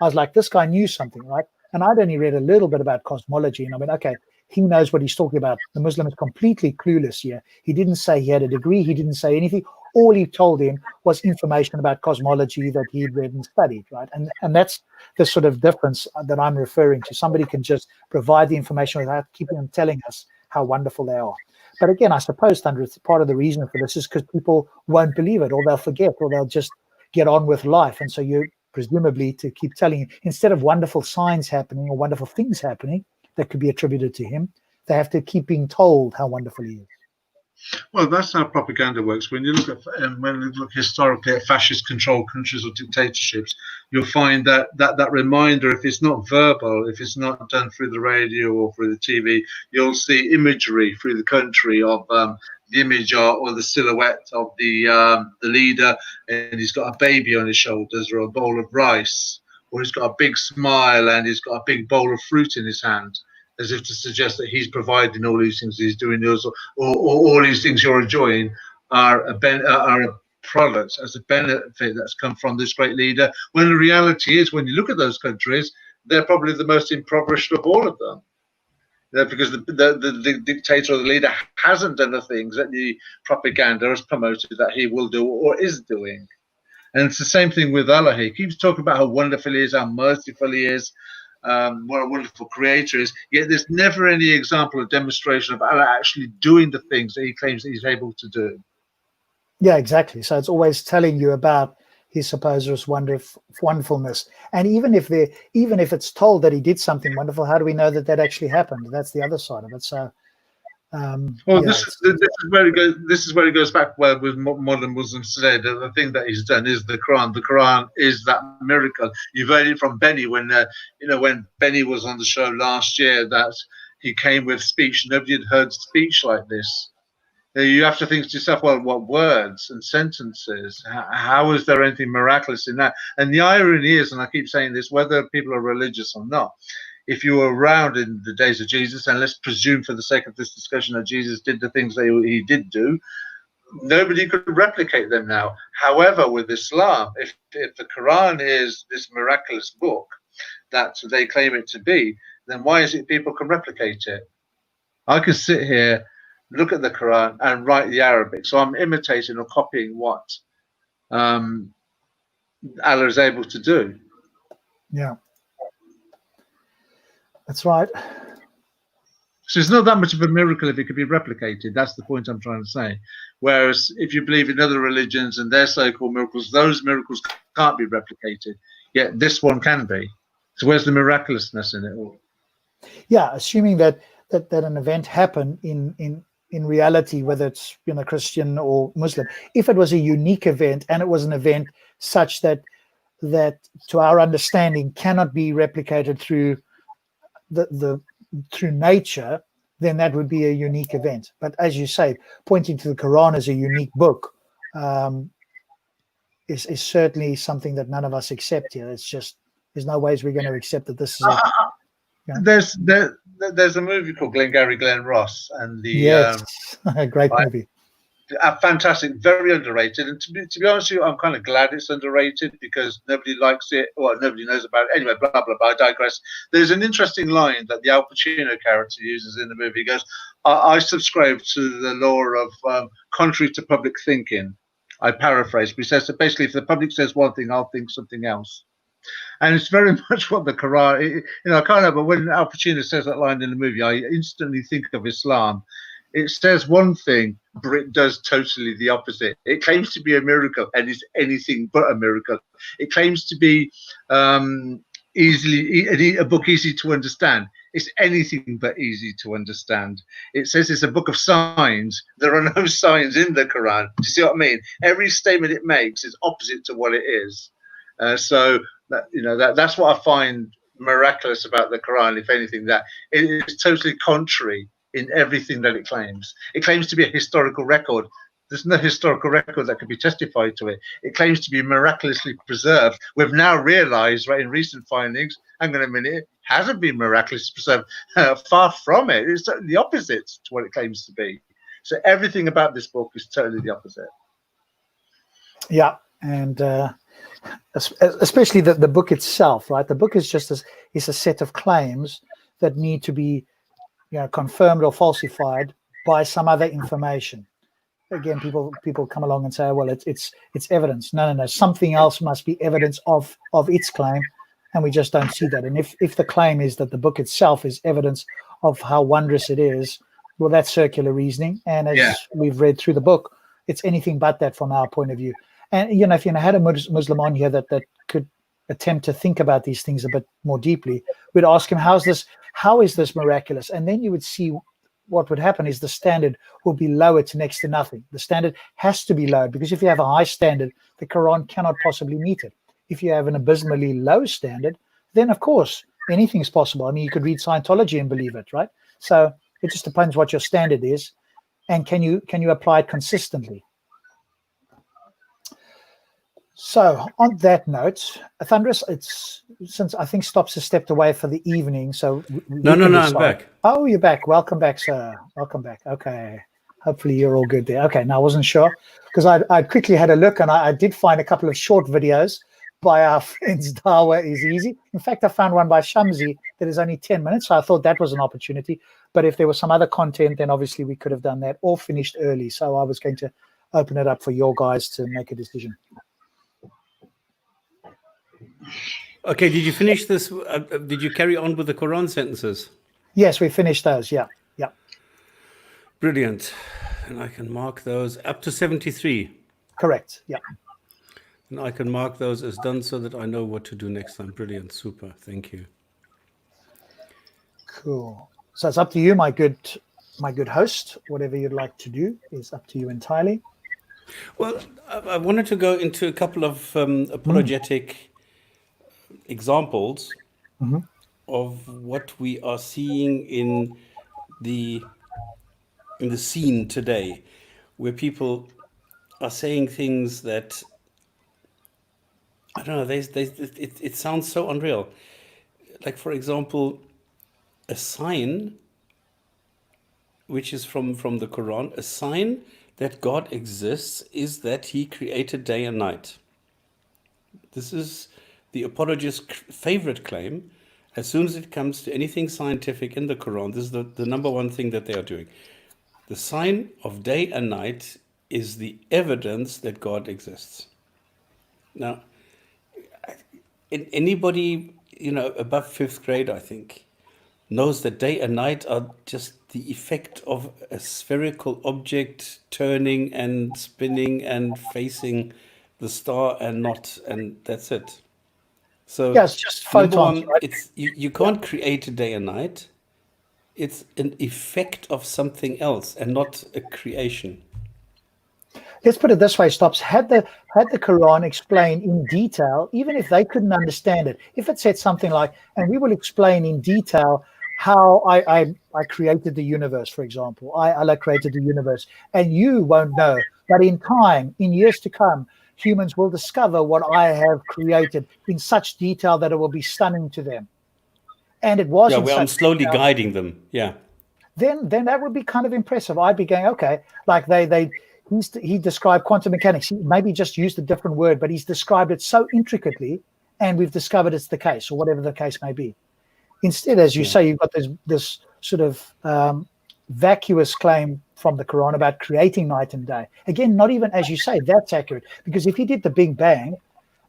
I was like, this guy knew something, right? And I'd only read a little bit about cosmology, and I went, okay, he knows what he's talking about. The Muslim is completely clueless here. He didn't say he had a degree. He didn't say anything. All he told him was information about cosmology that he'd read and studied, right? And that's the sort of difference that I'm referring to. Somebody can just provide the information without keeping on telling us how wonderful they are. But again, I suppose, Thunder, part of the reason for this is because people won't believe it, or they'll forget, or they'll just get on with life. And so you presumably to keep telling you, instead of wonderful signs happening or wonderful things happening that could be attributed to him, they have to keep being told how wonderful he is. Well, that's how propaganda works. When you look at historically at fascist-controlled countries or dictatorships, you'll find that reminder, if it's not verbal, if it's not done through the radio or through the TV, you'll see imagery through the country of the image or the silhouette of the leader, and he's got a baby on his shoulders or a bowl of rice, or he's got a big smile and he's got a big bowl of fruit in his hand, as if to suggest that he's providing all these things, he's doing those, or all these things you're enjoying are a product, as a benefit that's come from this great leader, when the reality is, when you look at those countries, they're probably the most impoverished of all of them. Because the dictator or the leader hasn't done the things that the propaganda has promoted that he will do or is doing. And it's the same thing with Allah. He keeps talking about how wonderful he is, how merciful he is, what a wonderful creator is, yet there's never any example or demonstration of Allah actually doing the things that he claims that he's able to do. Yeah, exactly. So it's always telling you about his supposed wonderfulness. And even if it's told that he did something wonderful, how do we know that actually happened? That's the other side of it. So Well, yeah, this is where it goes. This is where it goes back where with modern Muslims today. The thing that he's done is the Quran. The Quran is that miracle. You've heard it from Benny when when Benny was on the show last year that he came with speech. Nobody had heard speech like this. You have to think to yourself, well, what words and sentences? How is there anything miraculous in that? And the irony is, and I keep saying this, whether people are religious or not, if you were around in the days of Jesus, and let's presume for the sake of this discussion that Jesus did the things that he did do, nobody could replicate them now. However, with Islam, if the Quran is this miraculous book that they claim it to be, then why is it people can replicate it? I can sit here, look at the Quran, and write the Arabic. So I'm imitating or copying what Allah is able to do. Yeah. That's right. So it's not that much of a miracle if it could be replicated. That's the point I'm trying to say. Whereas if you believe in other religions and their so-called miracles, those miracles can't be replicated. Yet this one can be. So where's the miraculousness in it all? Yeah, assuming that an event happened in reality, whether it's Christian or Muslim, if it was a unique event and it was an event such that to our understanding cannot be replicated through through nature, then that would be a unique event. But as you say, pointing to the Quran as a unique book is certainly something that none of us accept here. It's just there's no ways we're going to accept that this is There's a movie called Glenn Ross, and a great movie. Fantastic, very underrated. And to be honest with you, I'm kind of glad it's underrated because nobody likes it. Well, nobody knows about it. Anyway, blah, blah, blah. I digress. There's an interesting line that the Al Pacino character uses in the movie. He goes, I subscribe to the law of contrary to public thinking. I paraphrase, but he says that basically if the public says one thing, I'll think something else. And it's very much what the Quran, I can't know, but when Al Pacino says that line in the movie, I instantly think of Islam. It says one thing, but it does totally the opposite. It claims to be a miracle, and it's anything but a miracle. It claims to be a book easy to understand. It's anything but easy to understand. It says it's a book of signs. There are no signs in the Quran. Do you see what I mean? Every statement it makes is opposite to what it is. So that's what I find miraculous about the Quran. If anything, that it is totally contrary in everything that it claims. It claims to be a historical record. There's no historical record that can be testified to it. It claims to be miraculously preserved. We've now realized, right, in recent findings, hang on a minute, it hasn't been miraculously preserved. Far from it. It's the opposite to what it claims to be. So everything about this book is totally the opposite. Yeah, and especially the book itself, right? The book is just is a set of claims that need to be confirmed or falsified by some other information. Again, people come along and say, well, it's evidence. No. Something else must be evidence of its claim, and we just don't see that. And if the claim is that the book itself is evidence of how wondrous it is, well, that's circular reasoning. And as we've read through the book, it's anything but that from our point of view. And if you had a Muslim on here that could attempt to think about these things a bit more deeply, we'd ask him, how is this miraculous? And then you would see what would happen is the standard will be lowered to next to nothing. The standard has to be lowered because if you have a high standard, the Quran cannot possibly meet it. If you have an abysmally low standard, then of course anything's possible. I mean, you could read Scientology and believe it, right? So it just depends what your standard is, and can you apply it consistently. So on that note, Thunderous, it's since I think Stops has stepped away for the evening, so no, I'm back. Oh, you're back. Welcome back, sir. Welcome back. Okay. Hopefully you're all good there. Okay. Now I wasn't sure because I quickly had a look and I did find a couple of short videos by our friends Dawa is Easy. In fact, I found one by Shamsi that is only 10 minutes. So I thought that was an opportunity. But if there was some other content, then obviously we could have done that or finished early. So I was going to open it up for your guys to make a decision. Okay, did you finish this? Did you carry on with the Quran sentences? Yes, we finished those. Yeah. Brilliant. And I can mark those up to 73. Correct. Yeah. And I can mark those as done so that I know what to do next time. Brilliant. Super. Thank you. Cool. So it's up to you, my good my good host, whatever you'd like to do is up to you entirely. Well, I wanted to go into a couple of apologetic examples of what we are seeing the in the scene today, where people are saying things that I don't know. It sounds so unreal. Like, for example, a sign which is from the Quran, a sign that God exists is that He created day and night. This is the apologist's favorite claim. As soon as it comes to anything scientific in the Quran, this is the number one thing that they are doing. The sign of day and night is the evidence that God exists. Now, anybody, above fifth grade, I think, knows that day and night are just the effect of a spherical object turning and spinning and facing the star and that's it. So, Yeah, it's just number photons, one, right? it's you can't create a day and night. It's an effect of something else and not a creation. Let's put it this way, Stops. Had the Quran explained in detail, even if they couldn't understand it, if it said something like, and we will explain in detail how I created the universe, for example, Allah created the universe, and you won't know, but in time, in years to come, humans will discover what I have created in such detail that it will be stunning to them. And it was Yeah, in where I'm such slowly detail, guiding them. Yeah. then that would be kind of impressive. I'd be going, okay, like he described quantum mechanics. He maybe just used a different word, but he's described it so intricately, and we've discovered it's the case, or whatever the case may be. Instead, as you say, you've got this sort of vacuous claim from the Quran about creating night and day. Again, not even, as you say, that's accurate, because if he did the Big Bang,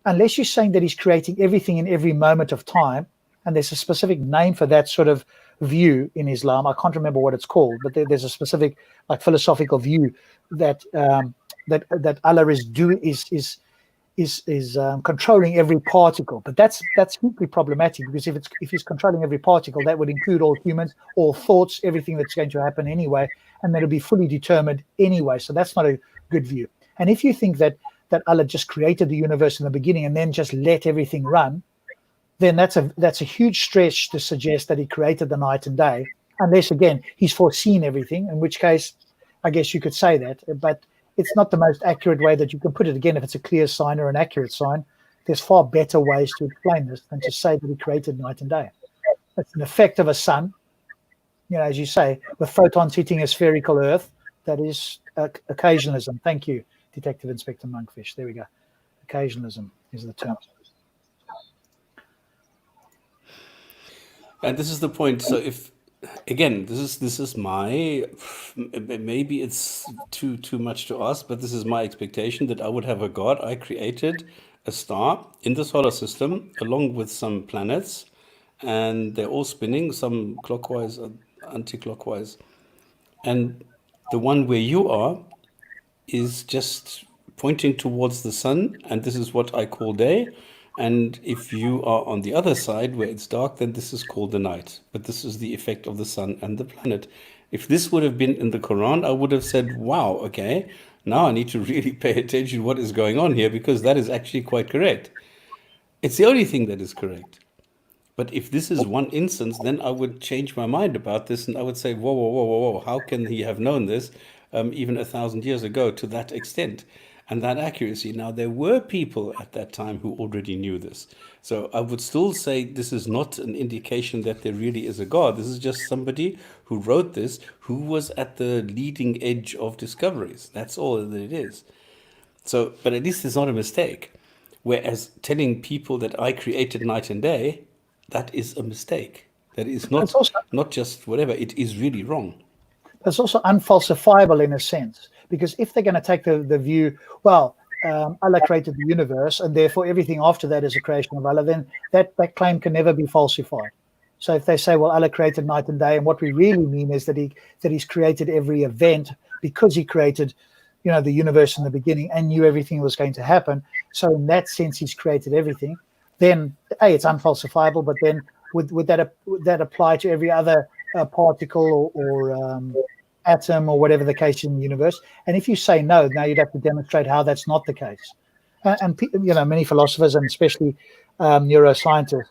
unless you're saying that he's creating everything in every moment of time, and there's a specific name for that sort of view in Islam, I can't remember what it's called, but there's a specific like philosophical view that that Allah is controlling every particle. But that's hugely problematic, because if he's controlling every particle, that would include all humans, all thoughts, everything that's going to happen anyway, and that'll be fully determined anyway. So that's not a good view. And if you think that Allah just created the universe in the beginning and then just let everything run, then that's a huge stretch to suggest that he created the night and day, unless again he's foreseen everything, in which case I guess you could say that. But it's not the most accurate way that you can put it. Again, if it's a clear sign or an accurate sign, there's far better ways to explain this than to say that he created night and day. It's an effect of a sun, as you say, with photons hitting a spherical Earth. That is occasionalism. Thank you, Detective Inspector Monkfish. There we go. Occasionalism is the term. And this is the point. So if, again, this is my, maybe it's too much to ask, but this is my expectation that I would have a God. I created a star in the solar system along with some planets, and they're all spinning, some clockwise, anti-clockwise. And the one where you are is just pointing towards the sun, and this is what I call day. And if you are on the other side where it's dark, then this is called the night. But this is the effect of the sun and the planet. If this would have been in the Quran, I would have said, wow, okay, now I need to really pay attention to what is going on here, because that is actually quite correct. It's the only thing that is correct. But if this is one instance, then I would change my mind about this, and I would say, whoa, whoa, whoa, whoa, whoa, how can he have known this even 1,000 years ago to that extent and that accuracy? Now, there were people at that time who already knew this. So I would still say this is not an indication that there really is a God. This is just somebody who wrote this, who was at the leading edge of discoveries. That's all that it is. So, but at least it's not a mistake. Whereas telling people that I created night and day, that is a mistake. That is not just whatever. It is really wrong. It's also unfalsifiable in a sense, because if they're going to take the view, well, Allah created the universe, and therefore everything after that is a creation of Allah, then that claim can never be falsified. So if they say, well, Allah created night and day, and what we really mean is that he's created every event because he created, the universe in the beginning and knew everything was going to happen. So in that sense, he's created everything. Then, it's unfalsifiable. But then, would that apply to every other particle or atom or whatever the case in the universe? And if you say no, now you'd have to demonstrate how that's not the case. And many philosophers and especially neuroscientists,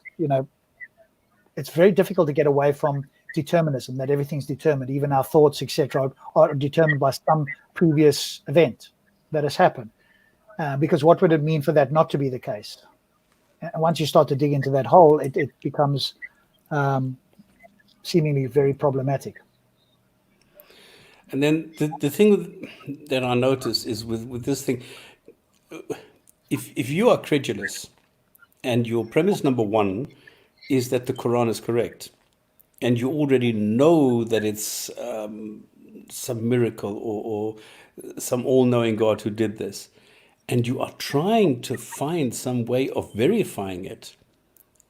it's very difficult to get away from determinism, that everything's determined, even our thoughts, etc., are determined by some previous event that has happened. Because what would it mean for that not to be the case? And once you start to dig into that hole, it becomes seemingly very problematic. And then the thing that I notice is with this thing, if you are credulous and your premise number one is that the Quran is correct, and you already know that it's some miracle or some all-knowing God who did this, and you are trying to find some way of verifying it,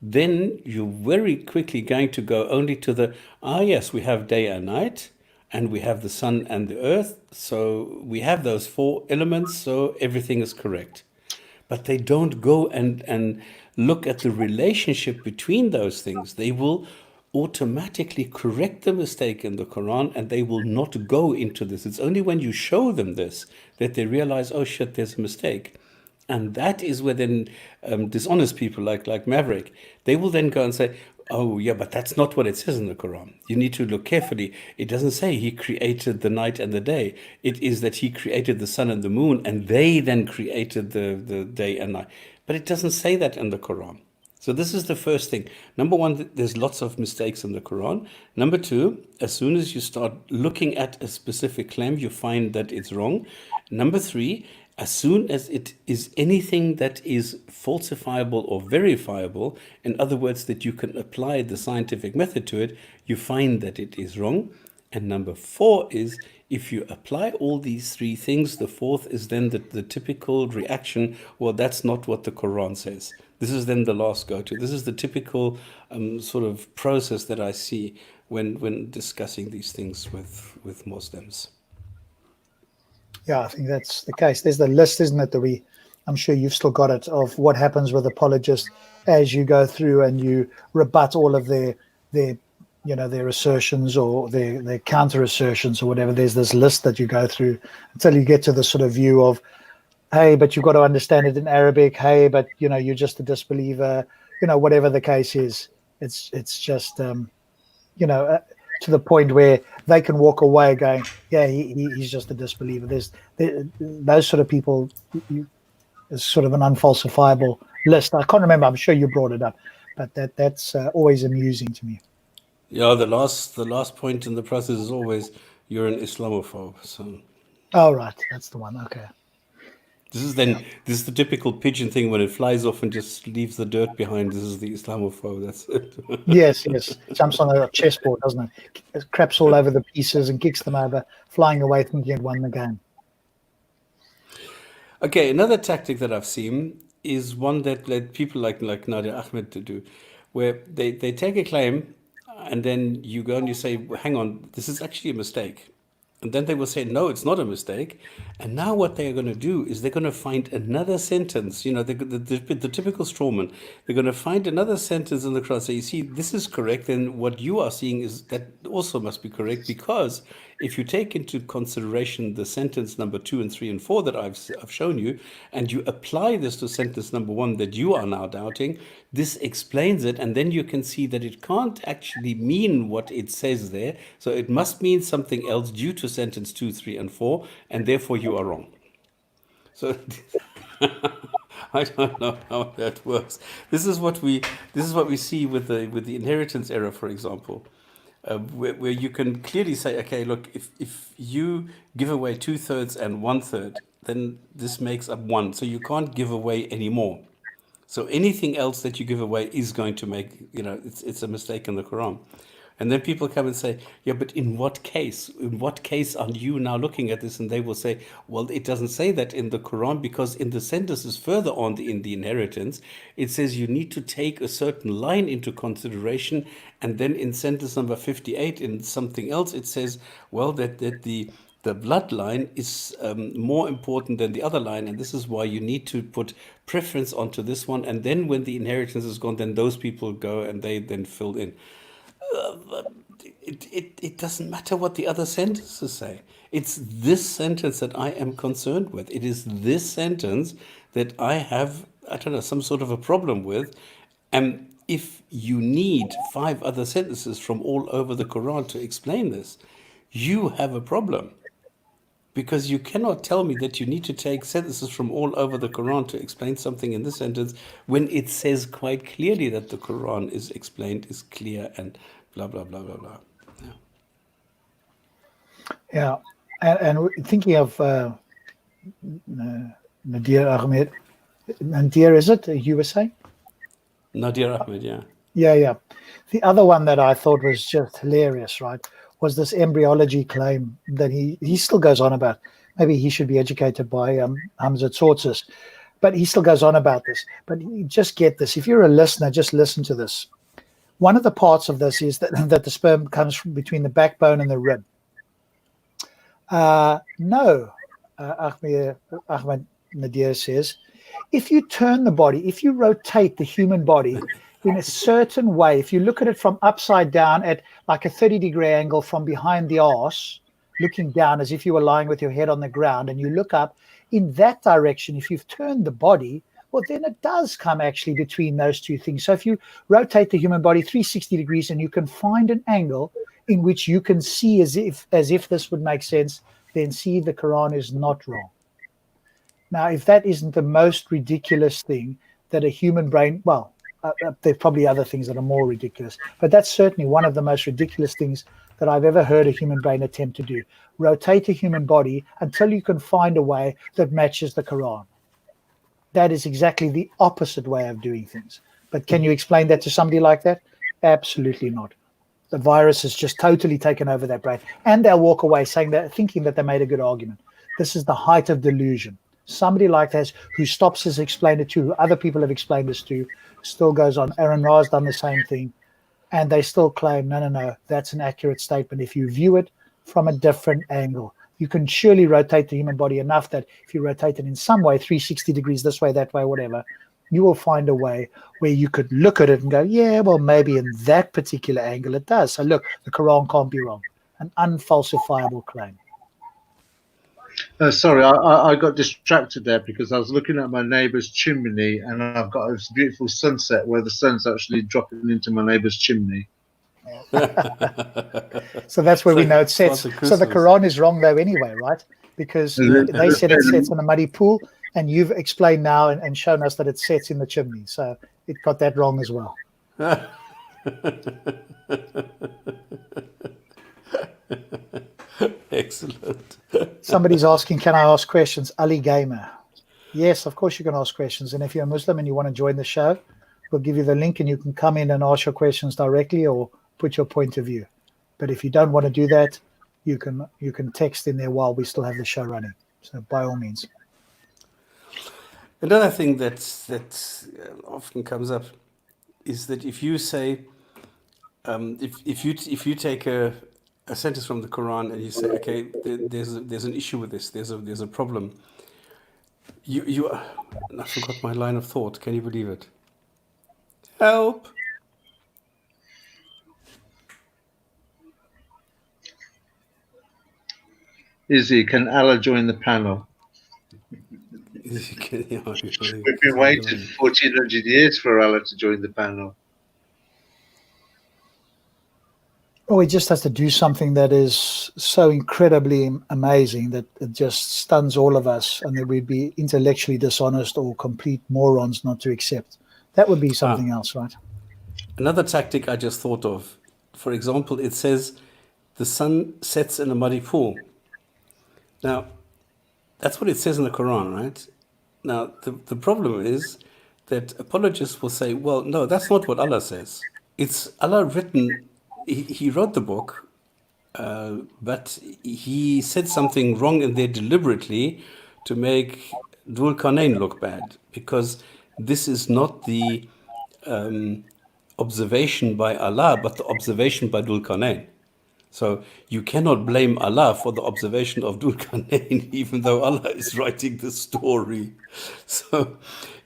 then you're very quickly going to go only to the, yes, we have day and night, and we have the sun and the earth, so we have those four elements, so everything is correct. But they don't go and look at the relationship between those things. They will automatically correct the mistake in the Quran, and they will not go into this. It's only when you show them this that they realize, oh shit, there's a mistake. And that is where then dishonest people like Maverick, they will then go and say, oh yeah, but that's not what it says in the Quran. You need to look carefully. It doesn't say he created the night and the day. It is that he created the sun and the moon, and they then created the day and night. But it doesn't say that in the Quran. So this is the first thing. Number one, there's lots of mistakes in the Quran. Number two, as soon as you start looking at a specific claim, you find that it's wrong. Number three, as soon as it is anything that is falsifiable or verifiable, in other words, that you can apply the scientific method to it, you find that it is wrong. And number four is, if you apply all these three things, the fourth is then the typical reaction, well, that's not what the Quran says. This is then the last go-to. This is the typical sort of process that I see when discussing these things with Muslims. Yeah, I think that's the case. There's the list, isn't it, that I'm sure you've still got it, of what happens with apologists as you go through and you rebut all of their assertions or their counter assertions or whatever. There's this list that you go through until you get to the sort of view of, hey, but you've got to understand it in Arabic. Hey, but you're just a disbeliever. Whatever the case is, it's just to the point where they can walk away going, yeah, he's just a disbeliever. Those sort of people, is sort of an unfalsifiable list. I can't remember. I'm sure you brought it up, but that's always amusing to me. Yeah, the last point in the process is always, you're an Islamophobe. So. Oh, right, that's the one. Okay. This is the typical pigeon thing when it flies off and just leaves the dirt behind. This is the Islamophobe. That's it. Yes. Jumps on a chessboard, doesn't it? It craps all over the pieces and kicks them over, flying away thinking it won the game. Okay, another tactic that I've seen is one that people like Nadia Ahmed to do, where they take a claim and then you go and you say, well, hang on, this is actually a mistake. And then they will say, no, it's not a mistake. And now what they're going to do is they're going to find another sentence, the typical strawman. They're going to find another sentence in the Quran. So you see, this is correct. And what you are seeing is that also must be correct, because if you take into consideration the sentence number 2 and 3 and 4 that I've shown you, and you apply this to sentence number 1 that you are now doubting, this explains it, and then you can see that it can't actually mean what it says there. So it must mean something else due to sentence 2, 3, and 4, and therefore you are wrong. So I don't know how that works. This is what we see with the inheritance error, for example. Where you can clearly say, okay, look, if you give away 2/3 and 1/3, then this makes up 1. So you can't give away any more. So anything else that you give away is going to make, it's a mistake in the Quran. And then people come and say, yeah, but in what case? In what case are you now looking at this? And they will say, well, it doesn't say that in the Quran, because in the sentences further on in the inheritance, it says you need to take a certain line into consideration. And then in sentence number 58, in something else, it says, well, that the bloodline is more important than the other line, and this is why you need to put preference onto this one. And then when the inheritance is gone, then those people go and they then fill in. it doesn't matter what the other sentences say. It's this sentence that I am concerned with. It is this sentence that I have, I don't know, some sort of a problem with. And if you need 5 other sentences from all over the Quran to explain this, you have a problem. Because you cannot tell me that you need to take sentences from all over the Quran to explain something in this sentence when it says quite clearly that the Quran is explained, is clear, and blah, blah, blah, blah, blah. Yeah, and thinking of Nadir Ahmed, Nadir, is it you were saying? Nadir Ahmed, yeah. Yeah. The other one that I thought was just hilarious, right, was this embryology claim that he still goes on about. Maybe he should be educated by Hamza Tsortzis, but he still goes on about this. But just get this. If you're a listener, just listen to this. One of the parts of this is that the sperm comes from between the backbone and the rib. No, Ahmed Nadir says, if you turn the body, if you rotate the human body in a certain way, if you look at it from upside down at like a 30-degree angle from behind the arse, looking down as if you were lying with your head on the ground, and you look up in that direction, if you've turned the body, well, then it does come actually between those two things. So if you rotate the human body 360 degrees and you can find an angle in which you can see as if this would make sense, then see the Quran is not wrong. Now, if that isn't the most ridiculous thing that a human brain, well, there's probably other things that are more ridiculous, but that's certainly one of the most ridiculous things that I've ever heard a human brain attempt to do. Rotate a human body until you can find a way that matches the Quran. That is exactly the opposite way of doing things. But can you explain that to somebody like that? Absolutely not. The virus has just totally taken over that brain. And they'll walk away thinking that they made a good argument. This is the height of delusion. Somebody like that who stops us explain it to, who other people have explained this to, still goes on. Aaron Ra's done the same thing. And they still claim, no, that's an accurate statement if you view it from a different angle. You can surely rotate the human body enough that if you rotate it in some way, 360 degrees this way, that way, whatever, you will find a way where you could look at it and go, yeah, well, maybe in that particular angle it does. So look, the Quran can't be wrong. An unfalsifiable claim. Sorry, I got distracted there because I was looking at my neighbour's chimney, and I've got this beautiful sunset where the sun's actually dropping into my neighbour's chimney. So that's where we know it sets. So the Quran is wrong though anyway, right? Because they said it sets in a muddy pool, and you've explained now and shown us that it sets in the chimney. So it got that wrong as well. Excellent. Somebody's asking, can I ask questions? Ali Gamer. Yes, of course you can ask questions. And if you're a Muslim and you want to join the show, we'll give you the link and you can come in and ask your questions directly or put your point of view. But if you don't want to do that, you can text in there while we still have the show running. So by all means. Another thing that often comes up is that if you say, if you take a sentence from the Quran and you say, okay, there's an issue with this, there's a problem. I forgot my line of thought. Can you believe it? Help! Izzy, can Allah join the panel? We've been waiting 1400 years for Allah to join the panel. Oh, he just has to do something that is so incredibly amazing that it just stuns all of us, and that we'd be intellectually dishonest or complete morons not to accept. That would be something else, right? Another tactic I just thought of. For example, it says the sun sets in a muddy pool. Now, that's what it says in the Quran, right? Now, the problem is that apologists will say, well, no, that's not what Allah says. It's Allah written. He wrote the book, but he said something wrong in there deliberately to make Dhul Qarnayn look bad, because this is not the observation by Allah, but the observation by Dhul Qarnayn. So you cannot blame Allah for the observation of Dhul Qarnayn, even though Allah is writing the story. So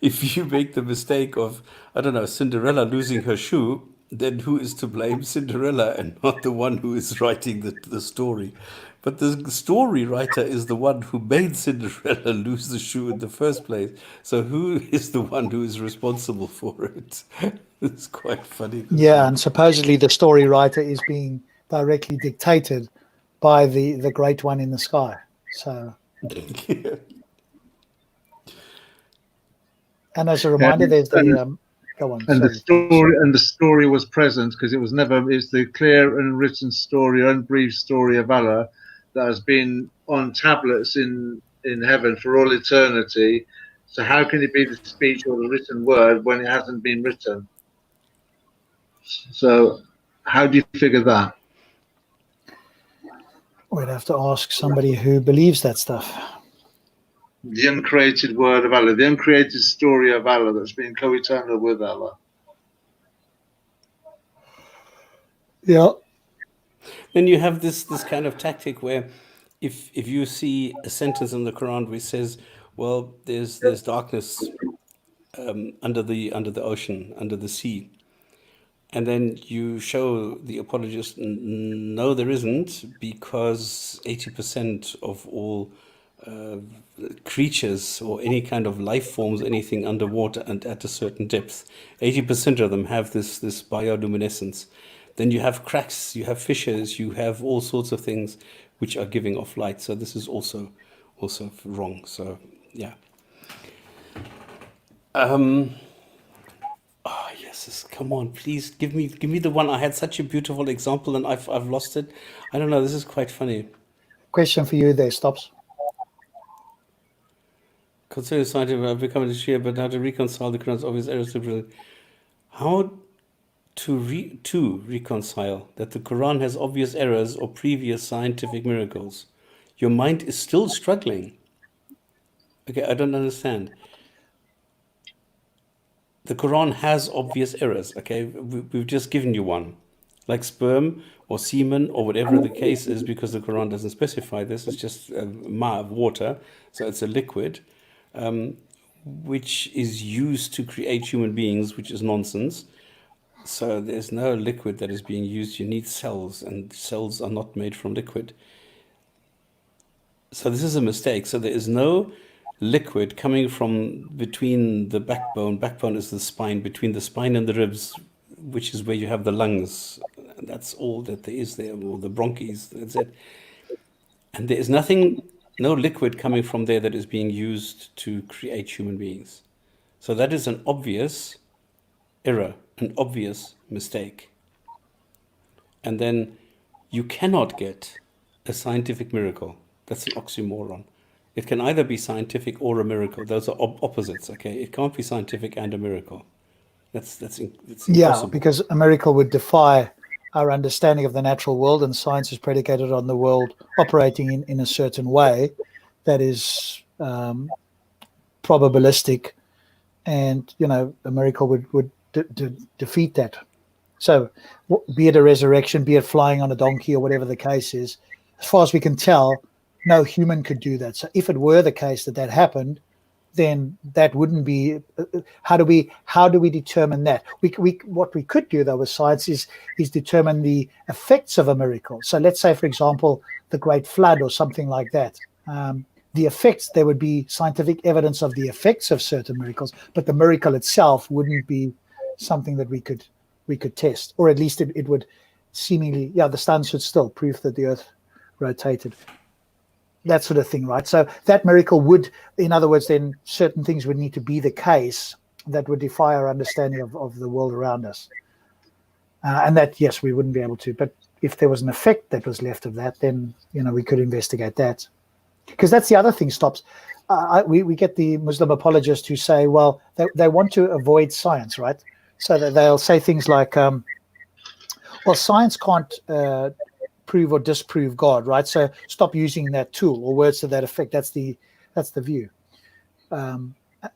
if you make the mistake of, I don't know, Cinderella losing her shoe, then who is to blame? Cinderella, and not the one who is writing the story. But the story writer is the one who made Cinderella lose the shoe in the first place. So who is the one who is responsible for it? It's quite funny. Yeah, and supposedly the story writer is being directly dictated by the great one in the sky. So, Yeah. and as a reminder, there's the go on. And Sorry. the story was present because it was never. It's the clear and written story, unbreathed story of Allah that has been on tablets in heaven for all eternity. So how can it be the speech or the written word when it hasn't been written? So how do you figure that? We'd have to ask somebody who believes that stuff. The uncreated word of Allah, the uncreated story of Allah that's been co-eternal with Allah. Yeah. Then you have this kind of tactic where if you see a sentence in the Quran which says, well, there's darkness under the ocean, under the sea, and then you show the apologist, no, there isn't, because 80% of all creatures or any kind of life forms, anything underwater and at a certain depth, 80% of them have this bioluminescence. Then you have cracks, you have fissures, you have all sorts of things which are giving off light. So this is also wrong. So yeah. Oh yes, come on, please give me the one. I had such a beautiful example and I've lost it. I don't know. This is quite funny. Question for you there, Stops. Concerning scientific, I've become a Shia, but how to reconcile the Quran's obvious errors to how to reconcile that the Quran has obvious errors or previous scientific miracles. Your mind is still struggling. Okay, I don't understand. The Quran has obvious errors. Okay, we've just given you one, like sperm or semen or whatever the case is, because the Quran doesn't specify this. It's just ma, water, so it's a liquid, which is used to create human beings, which is nonsense. So there's no liquid that is being used. You need cells, and cells are not made from liquid. So this is a mistake. So there is no liquid coming from between the backbone. Backbone is the spine, between the spine and the ribs, which is where you have the lungs. That's all that there is there, or the bronchies. That's it. And there is nothing, no liquid coming from there that is being used to create human beings. So that is an obvious error, an obvious mistake. And then you cannot get a scientific miracle. That's an oxymoron. It can either be scientific or a miracle. Those are opposites, okay? It can't be scientific and a miracle. It's impossible. Yeah, because a miracle would defy our understanding of the natural world, and science is predicated on the world operating in a certain way that is probabilistic, and a miracle would defeat that. So be it a resurrection, be it flying on a donkey, or whatever the case is, as far as we can tell, no human could do that. So if it were the case that happened, then that wouldn't be. How do we determine that? What we could do though with science is determine the effects of a miracle. So let's say, for example, the Great Flood or something like that. The effects, there would be scientific evidence of the effects of certain miracles, but the miracle itself wouldn't be something that we could test, or at least it would seemingly, the sun should still prove that the earth rotated, that sort of thing, right? So that miracle would, in other words, then certain things would need to be the case that would defy our understanding of the world around us, and that, yes, we wouldn't be able to. But if there was an effect that was left of that, then we could investigate that, because that's the other thing. Stops. We get the Muslim apologists who say, well, they want to avoid science, right? So that they'll say things like, well, science can't prove or disprove God, right? So stop using that tool, or words to that effect. That's the view, and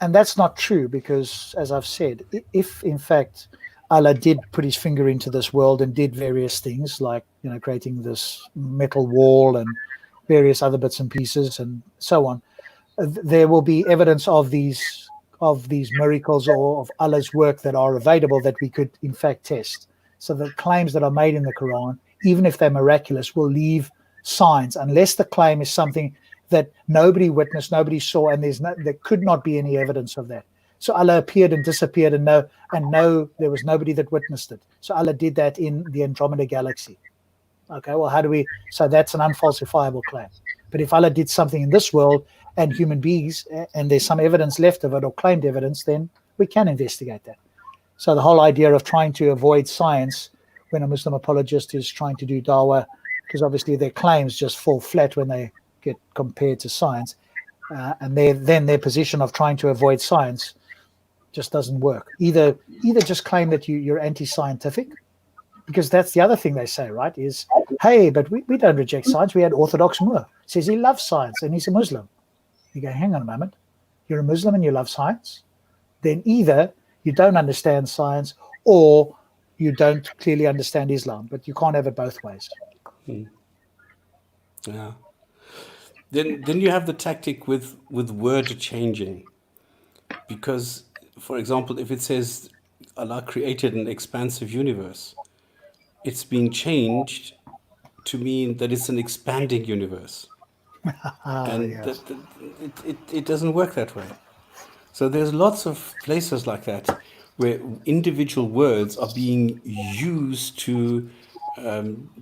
that's not true, because, as I've said, if in fact Allah did put his finger into this world and did various things, like creating this metal wall and various other bits and pieces and so on, there will be evidence of these miracles or of Allah's work that are available that we could in fact test. So the claims that are made in the Quran, even if they're miraculous, will leave signs unless the claim is something that nobody witnessed, nobody saw, and there could not be any evidence of that. So Allah appeared and disappeared, and there was nobody that witnessed it. So Allah did that in the Andromeda galaxy. Okay, well, how do we? So that's an unfalsifiable claim. But if Allah did something in this world and human beings, and there's some evidence left of it or claimed evidence, then we can investigate that. So the whole idea of trying to avoid science when a Muslim apologist is trying to do dawah, because obviously their claims just fall flat when they get compared to science, and then their position of trying to avoid science just doesn't work. Either just claim that you're anti-scientific, because that's the other thing they say, right, is, hey, but we don't reject science. We had Orthodox Moor. Says he loves science and he's a Muslim. You go, hang on a moment. You're a Muslim and you love science? Then either you don't understand science or you don't clearly understand Islam, but you can't have it both ways. Yeah. Then you have the tactic with word changing. Because, for example, if it says Allah created an expansive universe, it's being changed to mean that it's an expanding universe. And Yes. it doesn't work that way. So there's lots of places like that where individual words are being used to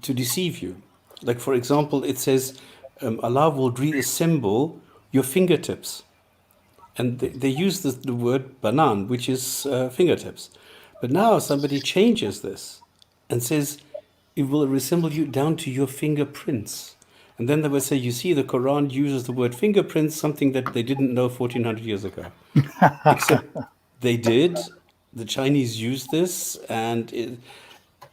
deceive you. Like, for example, it says Allah will reassemble your fingertips. And they use the word banan, which is fingertips. But now somebody changes this and says it will resemble you down to your fingerprints. And then they will say, you see, the Quran uses the word fingerprints, something that they didn't know 1400 years ago. Except they did. The Chinese used this. And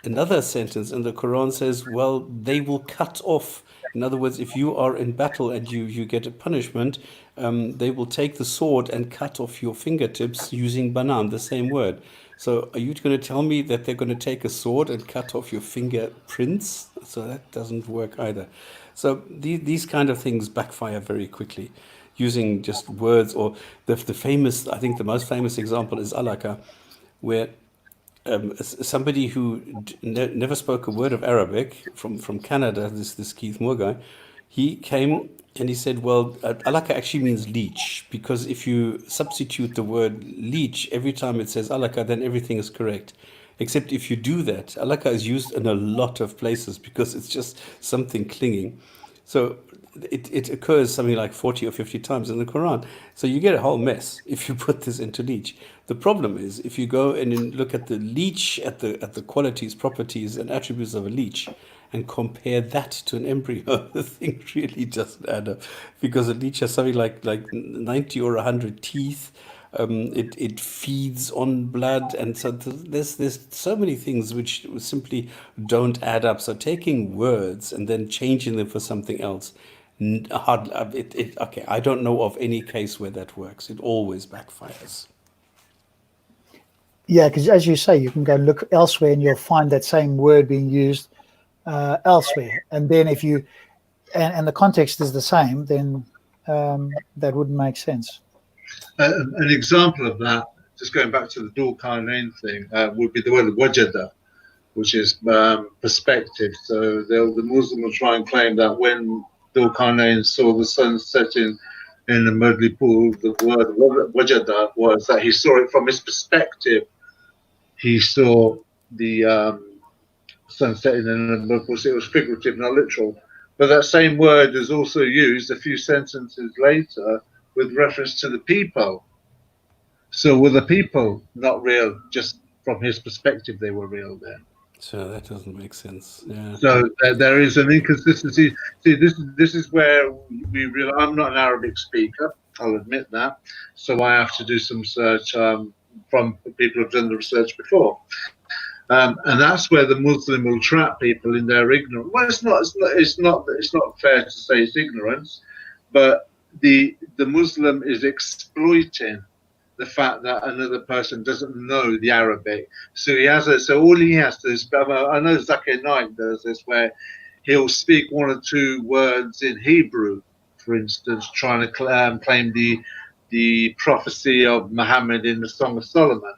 another sentence in the Quran says, well, they will cut off. In other words, if you are in battle and you get a punishment, they will take the sword and cut off your fingertips using banan, the same word. So are you going to tell me that they're going to take a sword and cut off your fingerprints? So that doesn't work either. So these kind of things backfire very quickly, using just words. Or the famous, I think the most famous example is alaka, where somebody who never spoke a word of Arabic from Canada, this Keith Moore guy, he came and he said, well, alaka actually means leech, because if you substitute the word leech every time it says alaka, then everything is correct. Except if you do that, alaka is used in a lot of places because it's just something clinging. So it occurs something like 40 or 50 times in the Quran. So you get a whole mess if you put this into leech. The problem is if you go and look at the leech, at the qualities, properties, and attributes of a leech, and compare that to an embryo, the thing really doesn't add up, because a leech has something like 90 or 100 teeth. It feeds on blood, and so there's so many things which simply don't add up. So taking words and then changing them for something else, okay, I don't know of any case where that works. It always backfires. Yeah, because as you say, you can go and look elsewhere and you'll find that same word being used elsewhere. And then if you, and the context is the same, then that wouldn't make sense. An example of that, just going back to the Dhul Qarnayn thing, would be the word wajada, which is perspective. So the Muslim will try and claim that when Dhul Qarnayn saw the sun setting in the Mudli pool, the word wajada was that he saw it from his perspective. He saw the sun setting in the Mudli pool. So it was figurative, not literal. But that same word is also used a few sentences later with reference to the people. So were the people not real? Just from his perspective, they were real then. So that doesn't make sense. Yeah. So there is an inconsistency. See, this is where we realize I'm not an Arabic speaker. I'll admit that. So I have to do some search from people who've done the research before. And that's where the Muslim will trap people in their ignorance. Well, it's not fair to say it's ignorance, but the Muslim is exploiting the fact that another person doesn't know the Arabic. So all he has to is, I know Zakir Naik does this, where he'll speak one or two words in Hebrew, for instance, trying to claim the prophecy of Muhammad in the Song of Solomon.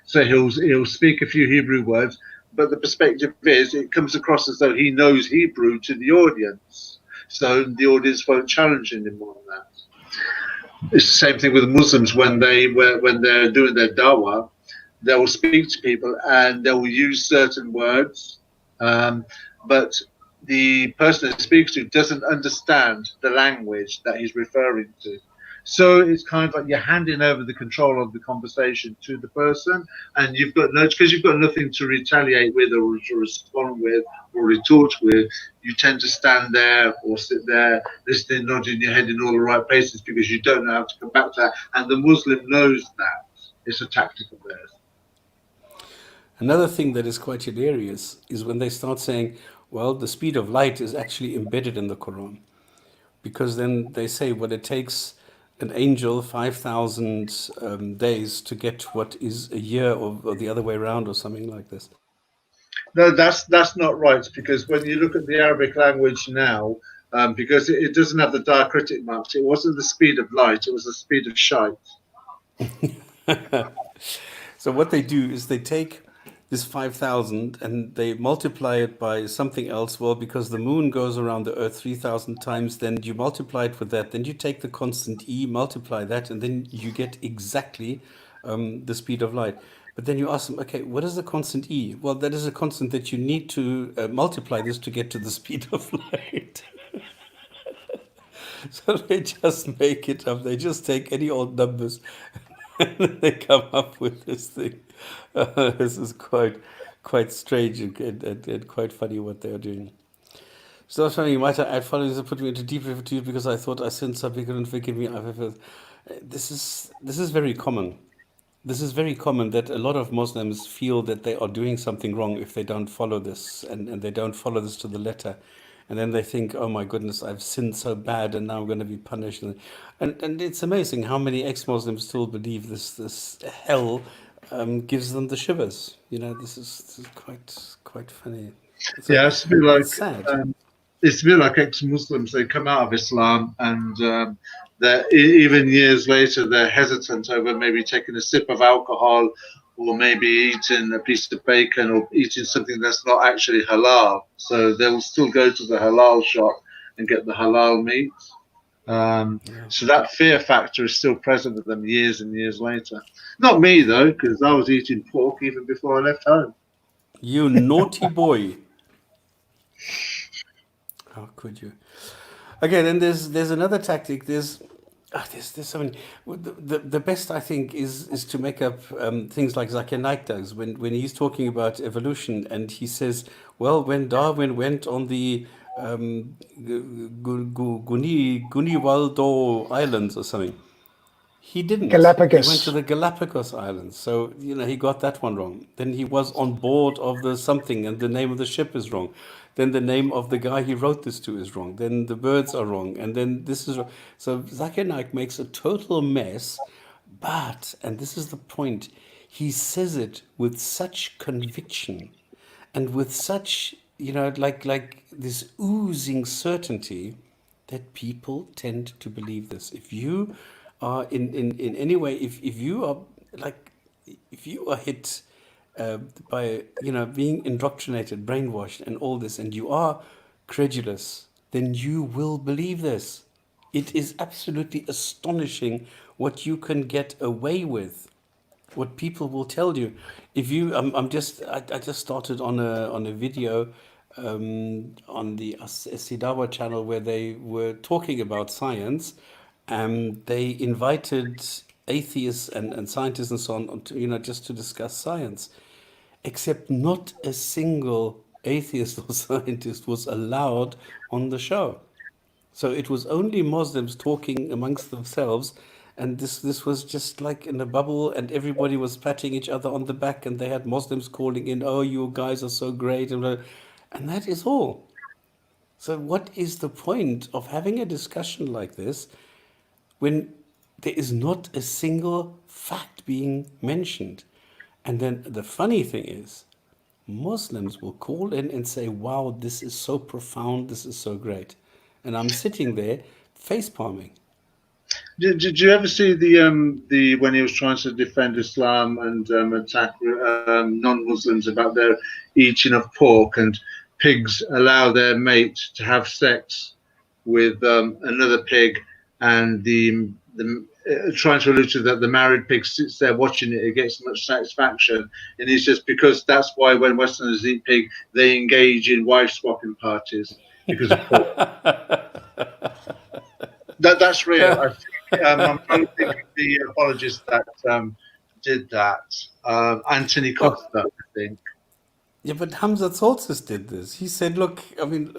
So he'll speak a few Hebrew words, but the perspective is it comes across as though he knows Hebrew to the audience, so the audience won't challenge him on that. It's the same thing with Muslims when they're doing their dawah. They will speak to people and they will use certain words, but the person that speaks to doesn't understand the language that he's referring to. So it's kind of like you're handing over the control of the conversation to the person, and you've got because you've got nothing to retaliate with or to respond with or retort with. You tend to stand there or sit there, listening, nodding your head in all the right places because you don't know how to come back to that, and the Muslim knows that. It's a tactic of theirs. Another thing that is quite hilarious is when they start saying, well, the speed of light is actually embedded in the Quran. Because then they say, well, it takes an angel 5,000 days to get what is a year, or the other way around, or something like this. No, that's not right, because when you look at the Arabic language now, because it doesn't have the diacritic marks, it wasn't the speed of light, it was the speed of shite. So what they do is they take this 5,000 and they multiply it by something else. Well, because the moon goes around the earth 3,000 times, then you multiply it with that. Then you take the constant e, multiply that, and then you get exactly the speed of light. But then you ask them, okay, what is the constant e? Well, that is a constant that you need to multiply this to get to the speed of light. So they just make it up. They just take any old numbers and they come up with this thing. This is quite strange and quite funny what they are doing. So that's funny. You might add following this put me into deep reflective because I thought I sinned something couldn't forgive me. This is very common. This is very common that a lot of Muslims feel that they are doing something wrong if they don't follow this, and they don't follow this to the letter. And then they think, oh my goodness, I've sinned so bad and now I'm going to be punished. And it's amazing how many ex-Muslims still believe this hell gives them the shivers. You know, this is quite funny. So Yeah, it's a bit like it's sad. It's a bit like ex-Muslims. They come out of Islam and even years later they're hesitant over maybe taking a sip of alcohol or maybe eating a piece of bacon or eating something that's not actually halal. So they'll still go to the halal shop and get the halal meat. So that fear factor is still present with them years and years later. Not me though, because I was eating pork even before I left home. You naughty boy. How could you? Okay, then there's another tactic. There's so many. The best I think is to make up things like Zakir Naik does when he's talking about evolution and he says, well, when Darwin went on the Guniwaldo Islands or something, he didn't. He went to Galapagos. the Galapagos Islands. So, he got that one wrong. Then he was on board of the something and the name of the ship is wrong. Then the name of the guy he wrote this to is wrong. Then the birds are wrong. And then this is wrong. So Zakir Naik makes a total mess. But, and this is the point, he says it with such conviction and with such, like this oozing certainty that people tend to believe this. If you are in any way, if you are hit by being indoctrinated, brainwashed, and all this, and you are credulous, then you will believe this. It is absolutely astonishing what you can get away with, what people will tell you. If you, I just started on a video on the Sidawa channel where they were talking about science. They invited atheists and scientists and so on to, just to discuss science. Except not a single atheist or scientist was allowed on the show. So it was only Muslims talking amongst themselves, and this was just like in a bubble, and everybody was patting each other on the back, and they had Muslims calling in, "Oh, you guys are so great," and that is all. So what is the point of having a discussion like this when there is not a single fact being mentioned? And then the funny thing is, Muslims will call in and say, wow, this is so profound, this is so great. And I'm sitting there face palming. Did you ever see the when he was trying to defend Islam and attack non-Muslims about their eat enough pork, and pigs allow their mate to have sex with another pig, and the trying to allude to that the married pig sits there watching it gets much satisfaction, and it's just because that's why when Westerners eat pig, they engage in wife swapping parties because of pork. That's real. I think I'm trying to think of the apologist that did that. Anthony Oh, Costa, I think. yeah, but Hamza Tzoltzis did this. He said, look, I mean,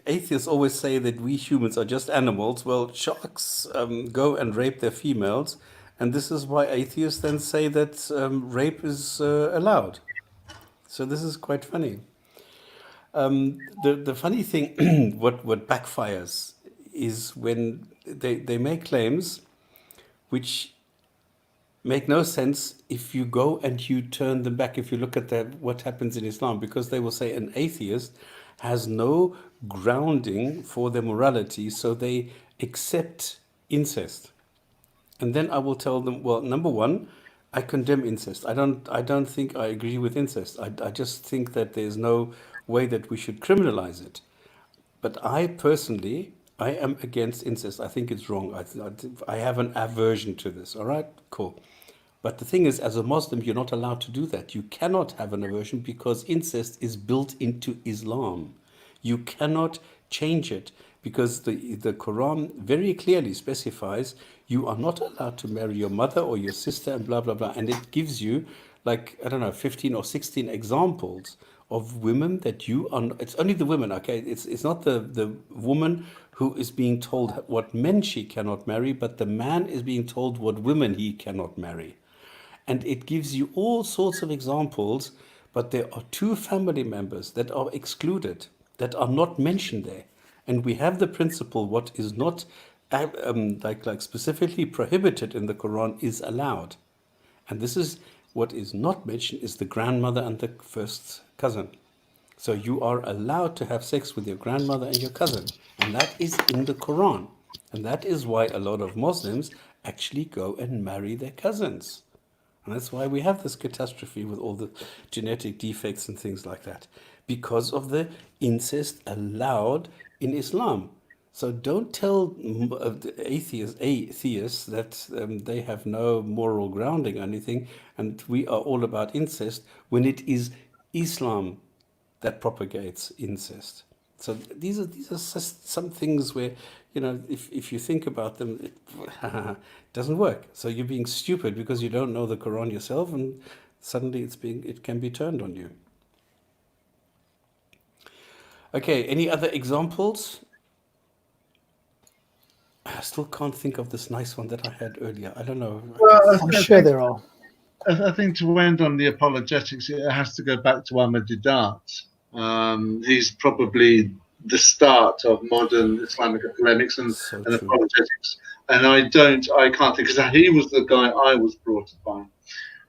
atheists always say that we humans are just animals. Well, sharks go and rape their females, and this is why atheists then say that rape is allowed. So this is quite funny. The funny thing, what backfires is when they make claims which make no sense if you go and you turn them back. If you look at what happens in Islam, because they will say an atheist has no grounding for their morality, so they accept incest. And then I will tell them, well, number one, I condemn incest. I don't think I agree with incest. I just think that there's no way that we should criminalize it. But I personally, I am against incest. I think it's wrong. I have an aversion to this. All right, cool. But the thing is, as a Muslim, you're not allowed to do that. You cannot have an aversion because incest is built into Islam. You cannot change it because the Quran very clearly specifies you are not allowed to marry your mother or your sister and blah, blah, blah. And it gives you, like, I don't know, 15 or 16 examples of women that you are, it's only the women, okay? It's not the woman who is being told what men she cannot marry, but the man is being told what women he cannot marry. And it gives you all sorts of examples, but there are two family members that are excluded, that are not mentioned there. And we have the principle what is not like specifically prohibited in the Quran is allowed. And this is what is not mentioned is the grandmother and the first cousin. So you are allowed to have sex with your grandmother and your cousin. And that is in the Quran. And that is why a lot of Muslims actually go and marry their cousins. And that's why we have this catastrophe with all the genetic defects and things like that. Because of the incest allowed in Islam. So don't tell atheists that they have no moral grounding or anything, and we are all about incest when it is Islam that propagates incest. So these are some things where, if you think about them, it doesn't work. So you're being stupid because you don't know the Quran yourself, and suddenly it can be turned on you. Okay, any other examples? I still can't think of this nice one that I had earlier. I don't know. Well, I'm sure there are. I think to end on the apologetics, it has to go back to Ahmadidat. He's probably the start of modern Islamic polemics and So true. apologetics. And I can't think, because he was the guy I was brought up by.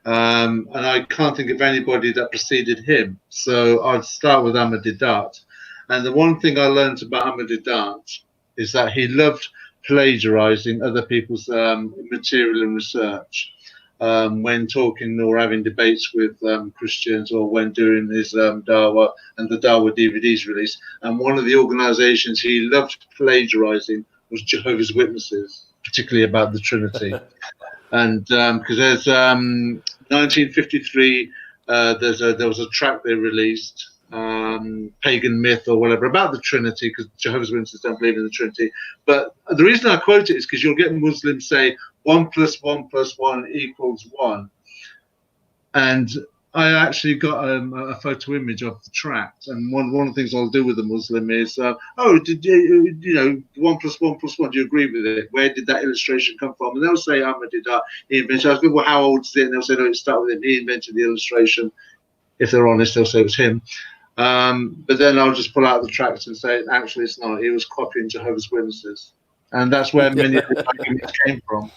And I can't think of anybody that preceded him. So I'd start with Ahmadidat. And the one thing I learned about Ahmadidat is that he loved plagiarizing other people's material and research. When talking or having debates with Christians, or when doing his Dawah and the Dawah DVDs release. And one of the organizations he loved plagiarizing was Jehovah's Witnesses, particularly about the Trinity. And because there's 1953, there was a track they released, Pagan Myth or whatever, about the Trinity, because Jehovah's Witnesses don't believe in the Trinity. But the reason I quote it is because you'll get Muslims say 1 + 1 + 1 = 1. And I actually got a photo image of the tract, and one of the things I'll do with a Muslim is, did you 1 + 1 + 1? Do you agree with it? Where did that illustration come from? And they'll say Ahmadidat. He invented. I was like, well, how old is it? And they'll say, no, it started with him. He invented the illustration. If they're honest, they'll say it was him. But then I'll just pull out the tracts and say, actually, it's not. He was copying Jehovah's Witnesses, and that's where many of the arguments came from.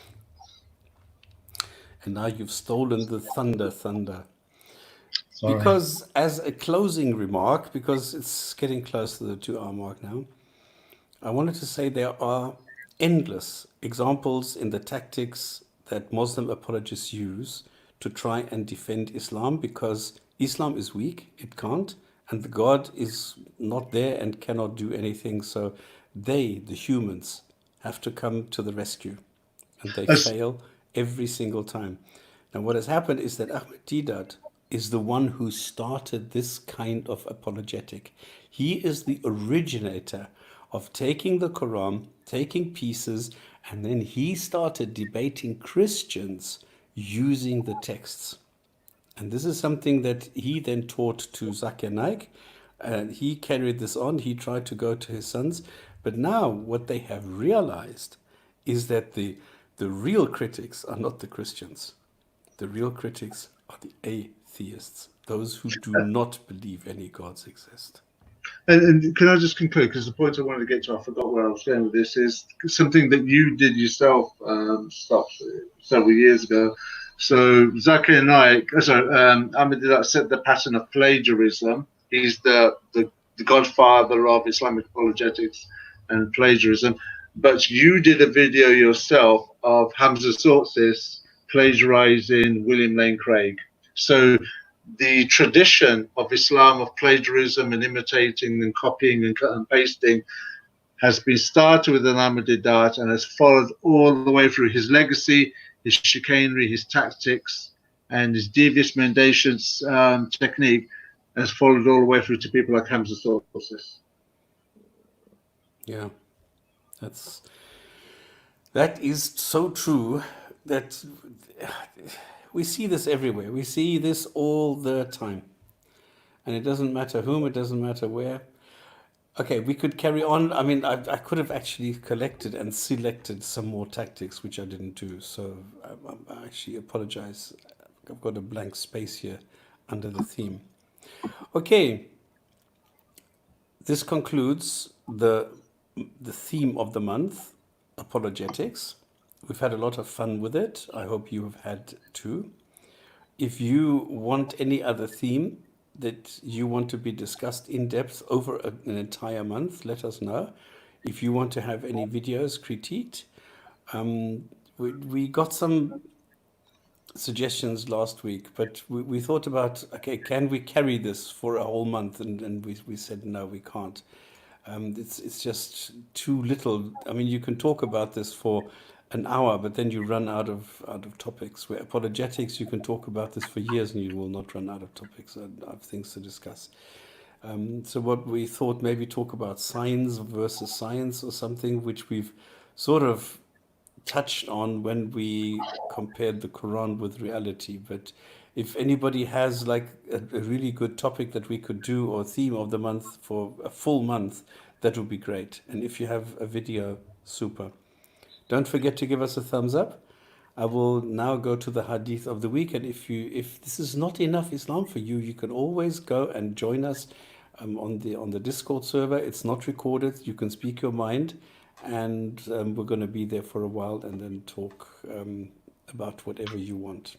And now you've stolen the thunder. Sorry. Because as a closing remark, because it's getting close to the 2-hour mark now, I wanted to say there are endless examples in the tactics that Muslim apologists use to try and defend Islam, because Islam is weak, it can't, and the God is not there and cannot do anything. So they, the humans, have to come to the rescue, and they As fail every single time. Now, what has happened is that Ahmed Deedat is the one who started this kind of apologetic. He is the originator of taking the Quran, taking pieces, and then he started debating Christians using the texts. And this is something that he then taught to Zakir Naik, and he carried this on. He tried to go to his sons. But now what they have realized is that the real critics are not the Christians. The real critics are the atheists, those who do not believe any gods exist. and can I just conclude, because the point I wanted to get to, I forgot where I was going with this, is something that you did yourself several years ago. So Zakir Naik, Ahmed Deedat set the pattern of plagiarism. He's the godfather of Islamic apologetics and plagiarism. But you did a video yourself of Hamza Sortsis plagiarizing William Lane Craig. So the tradition of Islam of plagiarism and imitating and copying and cut and pasting has been started with Ahmed Deedat and has followed all the way through. His legacy, his chicanery, his tactics, and his devious mendacious technique has followed all the way through to people like Hamza Sortsis. Yeah, that is so true that we see this everywhere. We see this all the time. And it doesn't matter whom, it doesn't matter where. Okay, we could carry on. I mean, I could have actually collected and selected some more tactics, which I didn't do. So I actually apologize. I've got a blank space here under the theme. Okay, this concludes the theme of the month, apologetics. We've had a lot of fun with it. I hope you have had too. If you want any other theme that you want to be discussed in depth over an entire month, let us know. If you want to have any videos critiqued, we got some suggestions last week, but we thought about, okay, can we carry this for a whole month? And we said, no, we can't. It's just too little. I mean, you can talk about this for an hour, but then you run out of topics. Where apologetics, you can talk about this for years and you will not run out of topics, of things to discuss. So what we thought, maybe talk about science versus science or something, which we've sort of touched on when we compared the Quran with reality. But if anybody has like a really good topic that we could do, or theme of the month for a full month, that would be great. And if you have a video, super. Don't forget to give us a thumbs up. I will now go to the hadith of the week. And if this is not enough Islam for you, you can always go and join us on the Discord server. It's not recorded. You can speak your mind, and we're going to be there for a while and then talk about whatever you want.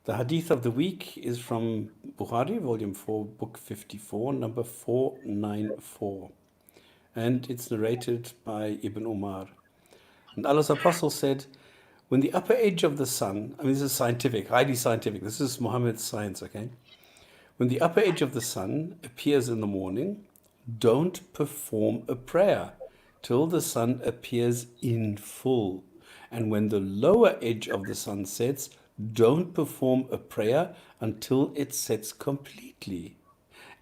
The hadith of the week is from Bukhari, volume 4, book 54, number 494. And it's narrated by Ibn Umar. And Allah's Apostle said, when the upper edge of the sun, I mean, this is scientific, highly scientific. This is Muhammad's science, okay? When the upper edge of the sun appears in the morning, don't perform a prayer till the sun appears in full. And when the lower edge of the sun sets, don't perform a prayer until it sets completely.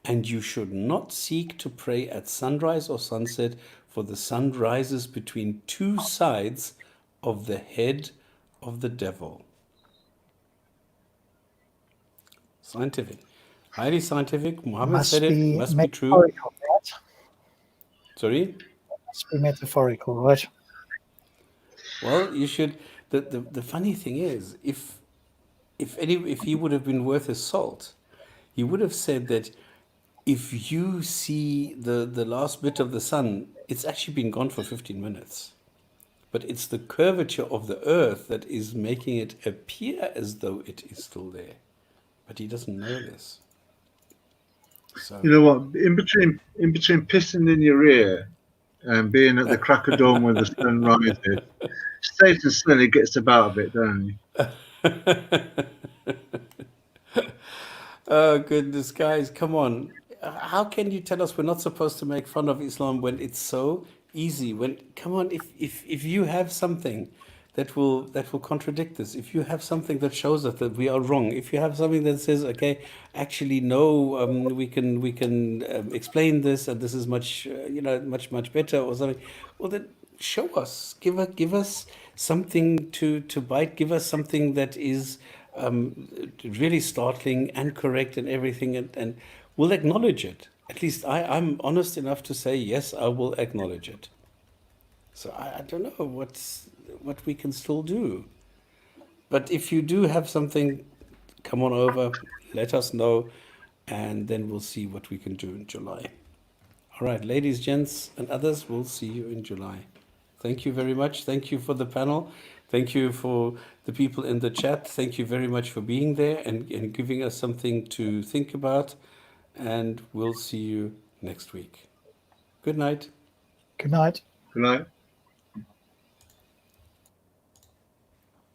And you should not seek to pray at sunrise or sunset, for the sun rises between two sides of the head of the devil. Scientific. Highly scientific. Muhammad said it. It must be true. Right? Sorry? Must be metaphorical, right? Well, you should. The funny thing is, if he would have been worth his salt, he would have said that if you see the last bit of the sun, it's actually been gone for 15 minutes. But it's the curvature of the earth that is making it appear as though it is still there. But he doesn't know this. So, You know what? In between pissing in your ear and being at the crack of dawn when the sun rises, Satan slowly gets about a bit, don't he? Oh, goodness, guys, come on. How can you tell us we're not supposed to make fun of Islam when it's so easy? When, come on, if you have something that will contradict this, if you have something that shows us that we are wrong, if you have something that says, okay, actually, no, we can explain this, and this is much much better or something, well then show us, give us something to bite, give us something that is really startling and correct and everything, and we'll acknowledge it. At least I'm honest enough to say, yes, I will acknowledge it. So I don't know what we can still do. But if you do have something, come on over, let us know, and then we'll see what we can do in July. All right, ladies, gents, and others, we'll see you in July. Thank you very much. Thank you for the panel. Thank you for the people in the chat. Thank you very much for being there and giving us something to think about. And we'll see you next week. Good night. Good night. Good night.